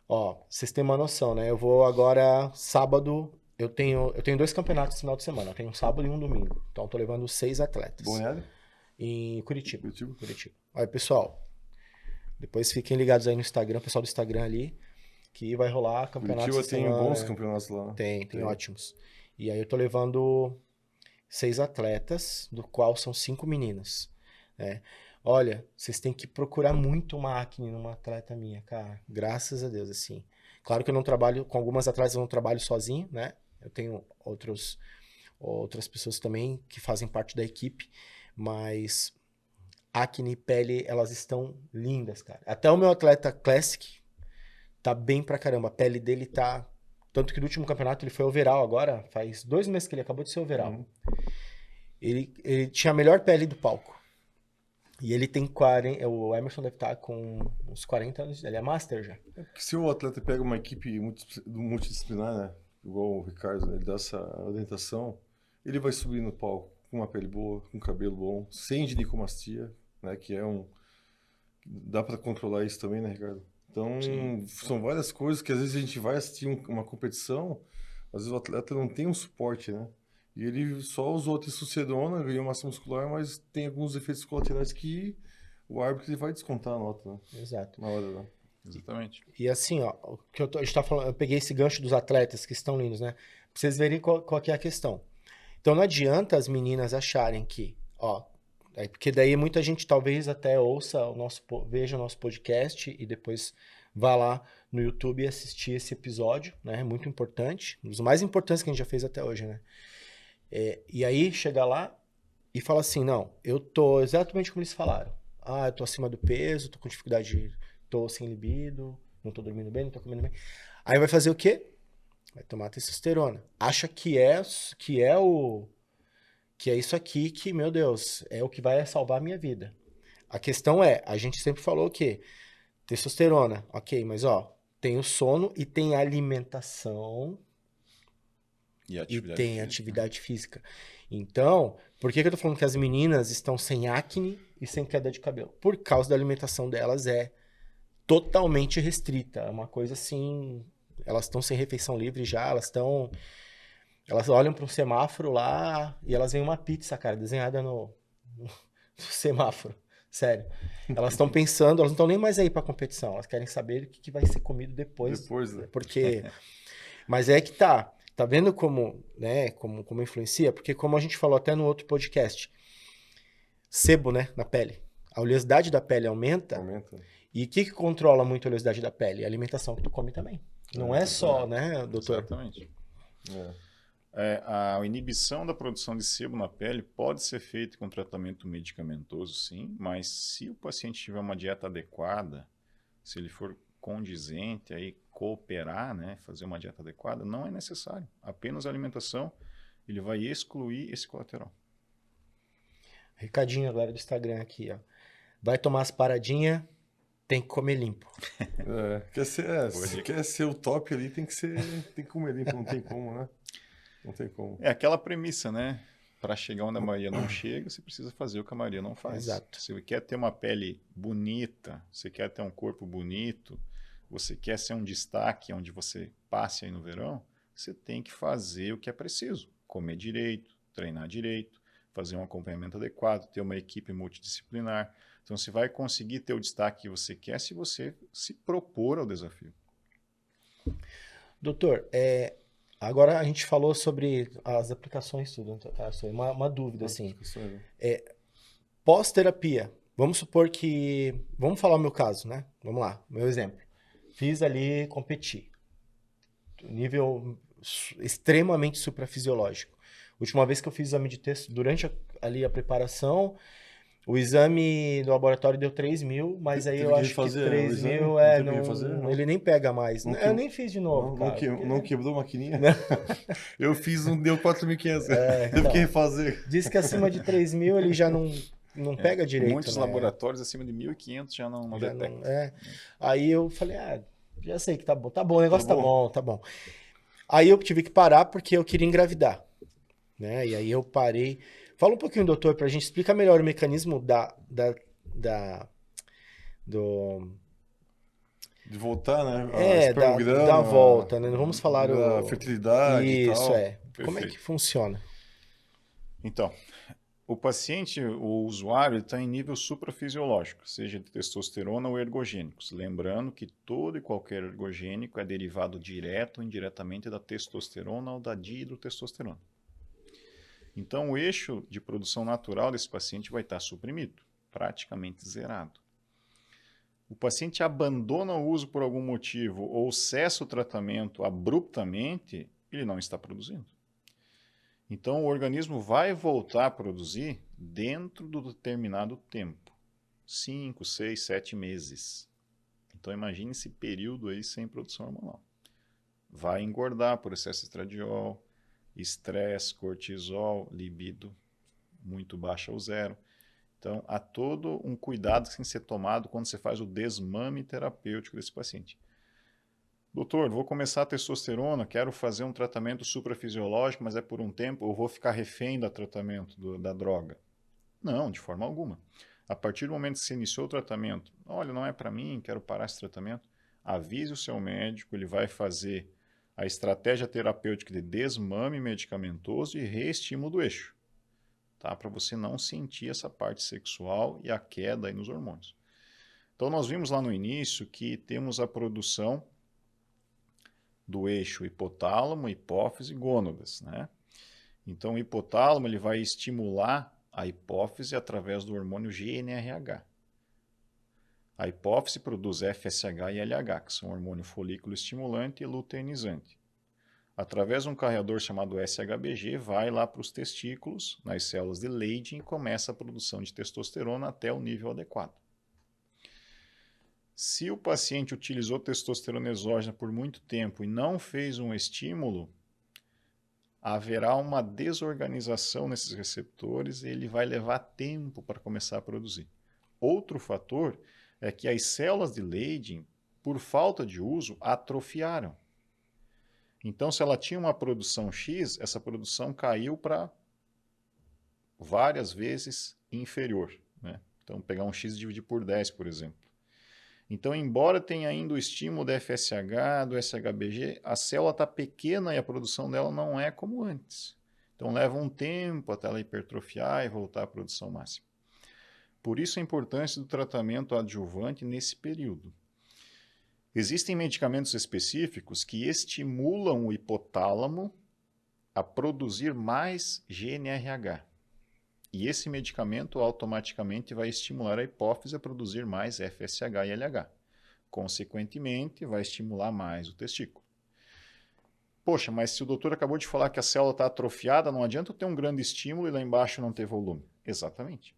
ó, vocês têm uma noção, né? Eu vou agora, sábado, eu tenho 2 campeonatos no final de semana. Eu tenho um sábado e um domingo. Então, eu tô levando 6 atletas. Balneário? Em Curitiba. Curitiba. Olha, pessoal, depois fiquem ligados aí no Instagram, pessoal do Instagram ali, que vai rolar campeonatos. Curitiba essa tem semana, bons né? campeonatos lá. Tem ótimos. E aí eu tô levando 6 atletas, do qual são 5 meninas, né? Olha, vocês têm que procurar muito uma acne numa atleta minha, cara. Graças a Deus, assim. Claro que eu não trabalho, com algumas atletas eu não trabalho sozinho, né? Eu tenho outras pessoas também que fazem parte da equipe, mas acne e pele, elas estão lindas, cara. Até o meu atleta Classic tá bem pra caramba. A pele dele tá... Tanto que no último campeonato ele foi overall agora, faz 2 meses que ele acabou de ser overall. Uhum. Ele tinha a melhor pele do palco. E ele tem 40... O Emerson deve estar com uns 40 anos. Ele é master já. É porque se o atleta pega uma equipe multidisciplinar, né? Igual o Ricardo, né? Ele dá essa orientação, ele vai subir no palco com uma pele boa, com cabelo bom, sem ginecomastia, né? Que é um... Dá para controlar isso também, né, Ricardo? Então, Sim. são várias coisas que às vezes a gente vai assistir uma competição, às vezes o atleta não tem um suporte, né? E ele só usou testosterona, ganhou massa muscular, mas tem alguns efeitos colaterais que o árbitro ele vai descontar a nota, né? Exato. Na hora, né? Exatamente. E assim, ó, o que a gente tá falando, eu peguei esse gancho dos atletas que estão lindos, né? Pra vocês verem qual que é a questão. Então não adianta as meninas acharem que, ó, porque daí muita gente talvez até ouça veja o nosso podcast e depois vá lá no YouTube e assistir esse episódio, né? Muito importante, um dos mais importantes que a gente já fez até hoje, né? E aí chega lá e fala assim, não, eu tô exatamente como eles falaram. Ah, eu tô acima do peso, tô com dificuldade, tô sem libido, não tô dormindo bem, não tô comendo bem. Aí vai fazer o quê? Vai tomar testosterona. Acha que é isso aqui que, meu Deus, é o que vai salvar a minha vida. A questão é, a gente sempre falou que testosterona, ok, mas ó, tem o sono e tem a alimentação E e atividade tem física. atividade física. Então, por que eu tô falando que as meninas estão sem acne e sem queda de cabelo? Por causa da alimentação delas é totalmente restrita. É uma coisa assim, elas estão sem refeição livre já, elas olham para um semáforo lá e elas veem uma pizza, cara, desenhada no semáforo. Sério. Elas estão pensando, elas não estão nem mais aí para competição, elas querem saber o que vai ser comido depois. Depois, né? Porque mas é que tá vendo como, né, como influencia? Porque como a gente falou até no outro podcast, sebo, né, na pele. A oleosidade da pele aumenta. Aumenta. E o que controla muito a oleosidade da pele? A alimentação que tu come também. Não é só, né, doutor? Exatamente. É. A inibição da produção de sebo na pele pode ser feita com tratamento medicamentoso, sim, mas se o paciente tiver uma dieta adequada, se ele for condizente, aí cooperar, né, fazer uma dieta adequada, não é necessário. Apenas a alimentação, ele vai excluir esse colateral. Recadinho agora do Instagram aqui, ó. Vai tomar as paradinhas, tem que comer limpo. Se quer ser o top ali, tem que comer limpo, não tem como, né? Não tem como. É aquela premissa, né? Para chegar onde a maioria não chega, você precisa fazer o que a maioria não faz. Exato. Se você quer ter uma pele bonita, você quer ter um corpo bonito, você quer ser um destaque onde você passe aí no verão, você tem que fazer o que é preciso. Comer direito, treinar direito, fazer um acompanhamento adequado, ter uma equipe multidisciplinar. Então, você vai conseguir ter o destaque que você quer se você se propor ao desafio. Doutor, agora a gente falou sobre as aplicações, tudo. Uma dúvida, assim. Pós-terapia, vamos supor que... Vamos falar o meu caso, né? Vamos lá, meu exemplo. Fiz ali, competi. Nível extremamente suprafisiológico. Última vez que eu fiz exame de texto, durante ali a preparação, o exame do laboratório deu 3 mil, mas aí eu acho que 3 mil ele nem pega mais. Eu nem fiz de novo, cara. Não quebrou a maquininha? Eu fiz deu 4.500. Teve que refazer. Diz que acima de 3 mil ele já não pega direito. Muitos laboratórios acima de 1.500 já não detectam. Aí eu falei, já sei que tá bom, o negócio tá bom. Aí eu tive que parar porque eu queria engravidar, né? E aí eu parei. Fala um pouquinho, doutor, pra gente explicar melhor o mecanismo de voltar, né? Da volta, né? Não vamos falar da fertilidade e tal. Isso, Perfeito. Como é que funciona? Então, o paciente, o usuário, está em nível suprafisiológico, seja de testosterona ou ergogênicos. Lembrando que todo e qualquer ergogênico é derivado direto ou indiretamente da testosterona ou da dihidrotestosterona. Então, o eixo de produção natural desse paciente vai estar suprimido, praticamente zerado. O paciente abandona o uso por algum motivo ou cessa o tratamento abruptamente, ele não está produzindo. Então, o organismo vai voltar a produzir dentro do determinado tempo. 5, 6, 7 meses. Então, imagine esse período aí sem produção hormonal. Vai engordar por excesso de estradiol, estresse, cortisol, libido muito baixa ou zero. Então, há todo um cuidado que tem que ser tomado quando você faz o desmame terapêutico desse paciente. Doutor, vou começar a testosterona, quero fazer um tratamento suprafisiológico, mas é por um tempo, eu vou ficar refém do tratamento da droga? Não, de forma alguma. A partir do momento que você iniciou o tratamento, olha, não é para mim, quero parar esse tratamento, avise o seu médico, ele vai fazer a estratégia terapêutica de desmame medicamentoso e reestímulo do eixo, tá? Para você não sentir essa parte sexual e a queda aí nos hormônios. Então, nós vimos lá no início que temos a produção do eixo hipotálamo, hipófise e gônadas, né? Então, o hipotálamo ele vai estimular a hipófise através do hormônio GnRH. A hipófise produz FSH e LH, que são hormônio folículo estimulante e luteinizante. Através de um carreador chamado SHBG, vai lá para os testículos, nas células de Leydig, e começa a produção de testosterona até o nível adequado. Se o paciente utilizou testosterona exógena por muito tempo e não fez um estímulo, haverá uma desorganização nesses receptores e ele vai levar tempo para começar a produzir. Outro fator é que as células de Leydig, por falta de uso, atrofiaram. Então, se ela tinha uma produção X, essa produção caiu para várias vezes inferior, né? Então, pegar um X e dividir por 10, por exemplo. Então, embora tenha ainda o estímulo da FSH, do SHBG, a célula está pequena e a produção dela não é como antes. Então, leva um tempo até ela hipertrofiar e voltar à produção máxima. Por isso a importância do tratamento adjuvante nesse período. Existem medicamentos específicos que estimulam o hipotálamo a produzir mais GNRH. E esse medicamento automaticamente vai estimular a hipófise a produzir mais FSH e LH. Consequentemente, vai estimular mais o testículo. Poxa, mas se o doutor acabou de falar que a célula está atrofiada, não adianta eu ter um grande estímulo e lá embaixo não ter volume. Exatamente.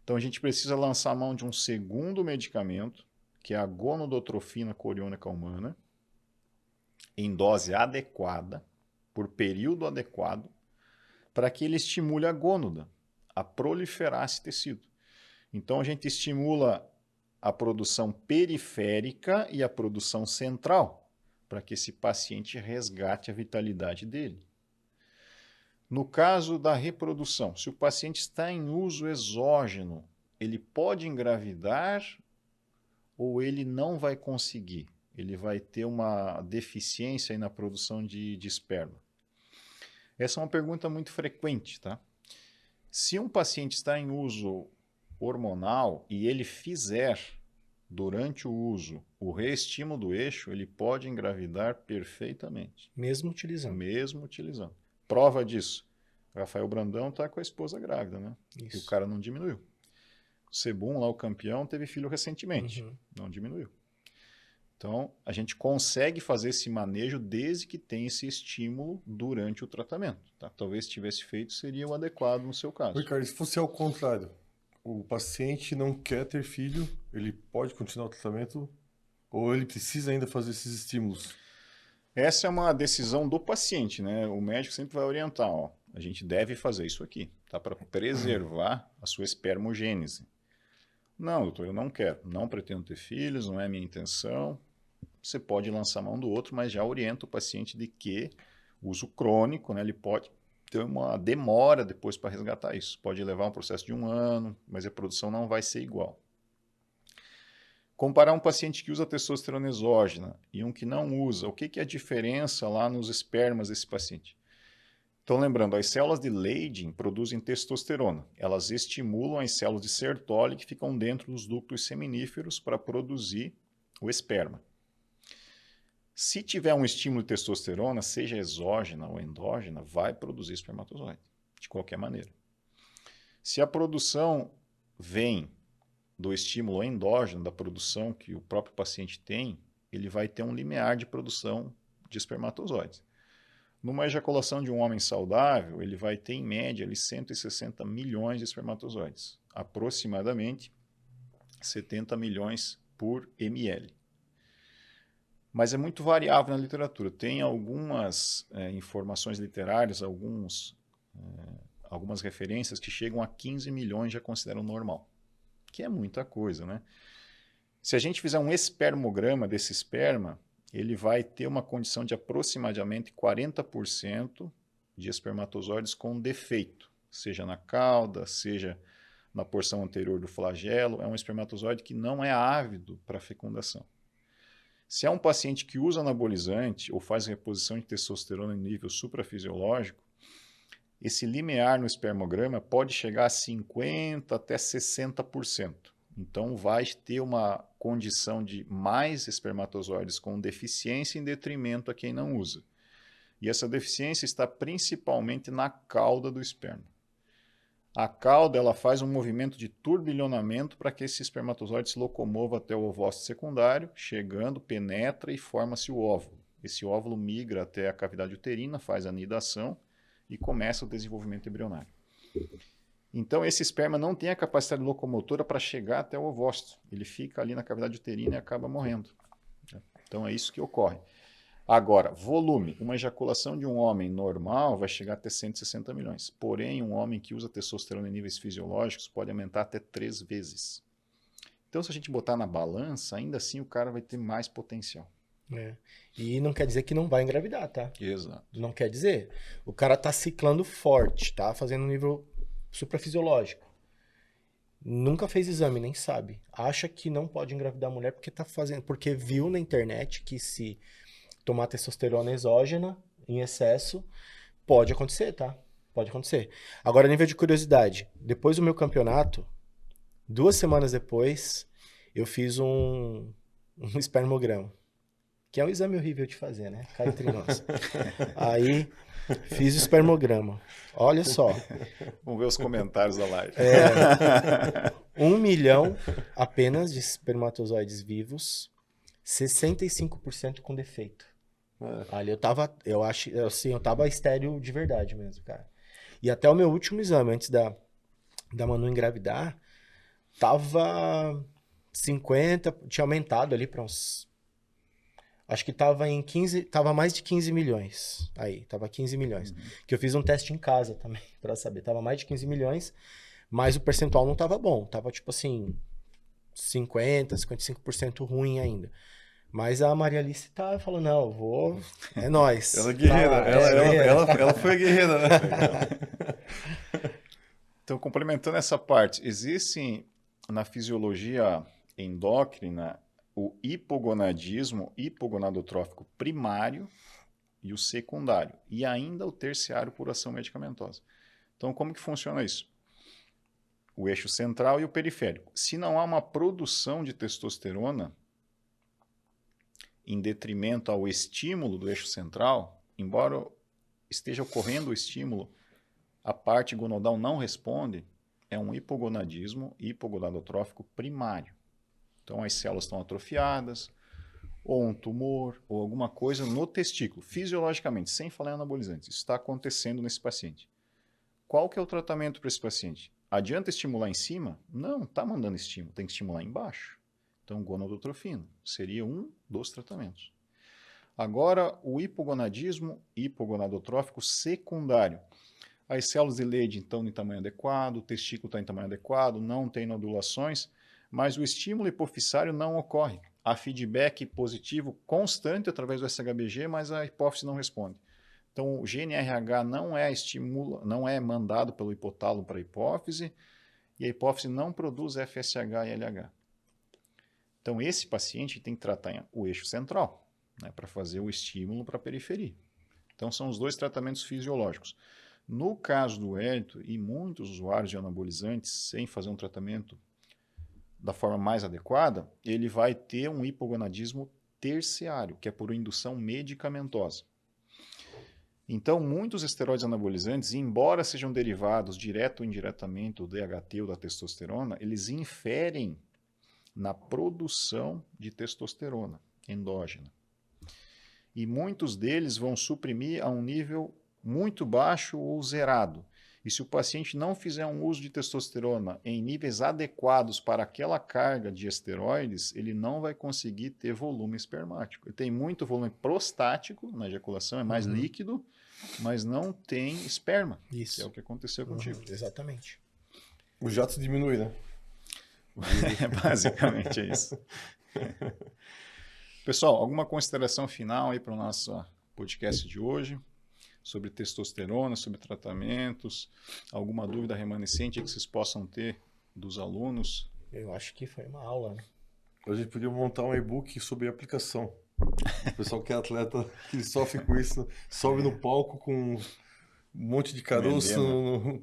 Então a gente precisa lançar a mão de um segundo medicamento, que é a gonodotrofina coriônica humana, em dose adequada, por período adequado, para que ele estimule a gônada a proliferar esse tecido. Então a gente estimula a produção periférica e a produção central, para que esse paciente resgate a vitalidade dele. No caso da reprodução, se o paciente está em uso exógeno, ele pode engravidar ou ele não vai conseguir? Ele vai ter uma deficiência aí na produção de esperma? Essa é uma pergunta muito frequente, tá? Se um paciente está em uso hormonal e ele fizer, durante o uso, o reestímulo do eixo, ele pode engravidar perfeitamente. Mesmo utilizando. Mesmo utilizando. Prova disso. Rafael Brandão está com a esposa grávida, né? Isso. E o cara não diminuiu. O Sebum, lá o campeão, teve filho recentemente. Uhum. Não diminuiu. Então, a gente consegue fazer esse manejo desde que tenha esse estímulo durante o tratamento. Tá? Talvez se tivesse feito, seria o adequado no seu caso. Ricardo, se fosse ao contrário, o paciente não quer ter filho, ele pode continuar o tratamento ou ele precisa ainda fazer esses estímulos? Essa é uma decisão do paciente, né? O médico sempre vai orientar, ó, a gente deve fazer isso aqui, tá? Para preservar a sua espermogênese. Não, doutor, eu não quero, não pretendo ter filhos, não é a minha intenção. Você pode lançar a mão do outro, mas já orienta o paciente de que uso crônico, né, ele pode ter uma demora depois para resgatar isso. Pode levar um processo de 1 ano, mas a produção não vai ser igual. Comparar um paciente que usa testosterona exógena e um que não usa, o que é a diferença lá nos espermas desse paciente? Então, lembrando, as células de Leydig produzem testosterona. Elas estimulam as células de Sertoli que ficam dentro dos ductos seminíferos para produzir o esperma. Se tiver um estímulo de testosterona, seja exógena ou endógena, vai produzir espermatozoide, de qualquer maneira. Se a produção vem do estímulo endógeno, da produção que o próprio paciente tem, ele vai ter um limiar de produção de espermatozoides. Numa ejaculação de um homem saudável, ele vai ter, em média, ali, 160 milhões de espermatozoides. Aproximadamente 70 milhões por ml. Mas é muito variável na literatura. Tem algumas informações literárias, algumas referências que chegam a 15 milhões já consideram normal. Que é muita coisa, né? Se a gente fizer um espermograma desse esperma, ele vai ter uma condição de aproximadamente 40% de espermatozoides com defeito, seja na cauda, seja na porção anterior do flagelo. É um espermatozoide que não é ávido para fecundação. Se é um paciente que usa anabolizante ou faz reposição de testosterona em nível suprafisiológico, esse limiar no espermograma pode chegar a 50% até 60%. Então, vai ter uma condição de mais espermatozoides com deficiência em detrimento a quem não usa. E essa deficiência está principalmente na cauda do esperma. A cauda ela faz um movimento de turbilhonamento para que esse espermatozoide se locomova até o ovócito secundário, chegando, penetra e forma-se o óvulo. Esse óvulo migra até a cavidade uterina, faz a nidação e começa o desenvolvimento embrionário. Então, esse esperma não tem a capacidade locomotora para chegar até o ovócito. Ele fica ali na cavidade uterina e acaba morrendo. Então, é isso que ocorre. Agora, volume. Uma ejaculação de um homem normal vai chegar até 160 milhões. Porém, um homem que usa testosterona em níveis fisiológicos pode aumentar até 3 vezes. Então, se a gente botar na balança, ainda assim o cara vai ter mais potencial. E não quer dizer que não vai engravidar, tá? Exato. Não quer dizer. O cara tá ciclando forte, tá fazendo um nível suprafisiológico. Nunca fez exame, nem sabe. Acha que não pode engravidar a mulher porque tá fazendo, porque viu na internet que se tomar testosterona exógena em excesso, pode acontecer, tá? Pode acontecer. Agora, nível de curiosidade. Depois do meu campeonato, 2 semanas depois, eu fiz um espermograma. Que é um exame horrível de fazer, né? Cá entre nós. Aí, fiz o espermograma. Olha só. Vamos ver os comentários da live. 1 milhão apenas de espermatozoides vivos, 65% com defeito. Ali eu tava estéril de verdade mesmo, cara. E até o meu último exame, antes da Manu engravidar, tava 50, tinha aumentado ali para uns... Acho que tava em 15, tava mais de 15 milhões. Aí, tava 15 milhões. Que eu fiz um teste em casa também, pra saber. Tava mais de 15 milhões, mas o percentual não tava bom. Tava tipo assim, 55% ruim ainda. Mas a Maria Alice tá falando, não, eu vou... É nóis. Ela é guerreira. Ela foi guerreira, né? Então, complementando essa parte, existe na fisiologia endócrina o hipogonadismo, hipogonadotrófico primário e o secundário. E ainda o terciário por ação medicamentosa. Então, como que funciona isso? O eixo central e o periférico. Se não há uma produção de testosterona em detrimento ao estímulo do eixo central, embora esteja ocorrendo o estímulo, a parte gonadal não responde, é um hipogonadismo hipogonadotrófico primário. Então, as células estão atrofiadas, ou um tumor, ou alguma coisa no testículo, fisiologicamente, sem falar em anabolizantes. Isso está acontecendo nesse paciente. Qual que é o tratamento para esse paciente? Adianta estimular em cima? Não, está mandando estímulo, tem que estimular embaixo. Então, gonadotrofina seria um dos tratamentos. Agora, o hipogonadismo hipogonadotrófico secundário. As células de Leydig estão em tamanho adequado, o testículo está em tamanho adequado, não tem nodulações, mas o estímulo hipofissário não ocorre. Há feedback positivo constante através do SHBG, mas a hipófise não responde. Então, o GNRH não é mandado pelo hipotálamo para a hipófise, e a hipófise não produz FSH e LH. Então, esse paciente tem que tratar o eixo central, né, para fazer o estímulo para a periferia. Então, são os dois tratamentos fisiológicos. No caso do Hélito, e muitos usuários de anabolizantes, sem fazer um tratamento da forma mais adequada, ele vai ter um hipogonadismo terciário, que é por indução medicamentosa. Então, muitos esteroides anabolizantes, embora sejam derivados direto ou indiretamente do DHT ou da testosterona, eles inferem na produção de testosterona endógena. E muitos deles vão suprimir a um nível muito baixo ou zerado. E se o paciente não fizer um uso de testosterona em níveis adequados para aquela carga de esteroides, ele não vai conseguir ter volume espermático. Ele tem muito volume prostático na ejaculação, é mais líquido, mas não tem esperma. Isso. Que é o que aconteceu contigo. Exatamente. O jato diminui, né? Basicamente é isso. Pessoal, alguma consideração final aí para o nosso podcast de hoje? Sobre testosterona, sobre tratamentos, alguma dúvida remanescente que vocês possam ter dos alunos? Eu acho que foi uma aula, né? A gente podia montar um e-book sobre aplicação. O pessoal que é atleta, que sofre com isso, sobe no palco com um monte de caroço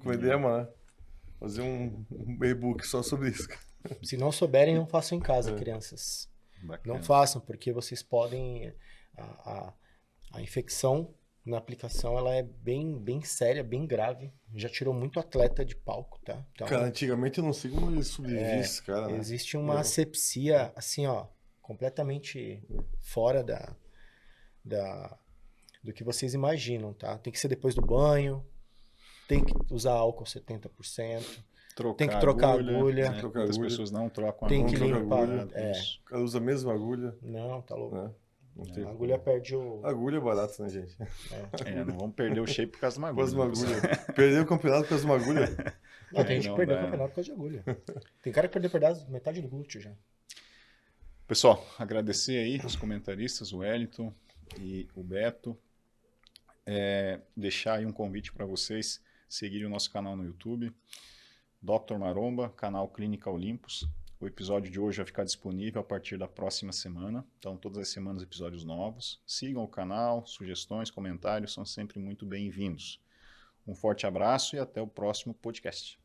com edema, né? Fazer um e-book só sobre isso. Se não souberem, não façam em casa, crianças. Bacana. Não façam, porque vocês podem... A infecção na aplicação, ela é bem séria, bem grave. Já tirou muito atleta de palco, tá? Então, Cara, antigamente eu não sei como ele sobrevive esse cara, né? existe uma asepsia, assim, ó, completamente fora do que vocês imaginam, tá? Tem que ser depois do banho, tem que usar álcool 70%, tem que trocar a agulha. Né? Muitas pessoas não trocam a Tem agulha. que limpar. agulha. É. O cara usa a mesma agulha, Não, tá louco. né? Não tem A agulha perde o... Agulha é barato, né, gente? Não vamos perder o shape por causa de uma Por causa agulha. de uma agulha. Perdeu o campeonato por causa de uma agulha. Não, tem gente que não perdeu o dá. campeonato por causa de agulha. Tem cara que perdeu pedaço, metade do glúteo já. Pessoal, agradecer aí os comentaristas, o Wellington e o Beto. Deixar aí um convite para vocês seguirem o nosso canal no YouTube, Dr. Maromba, canal Clínica Olympus. O episódio de hoje vai ficar disponível a partir da próxima semana. Então, todas as semanas, episódios novos. Sigam o canal, sugestões, comentários são sempre muito bem-vindos. Um forte abraço e até o próximo podcast.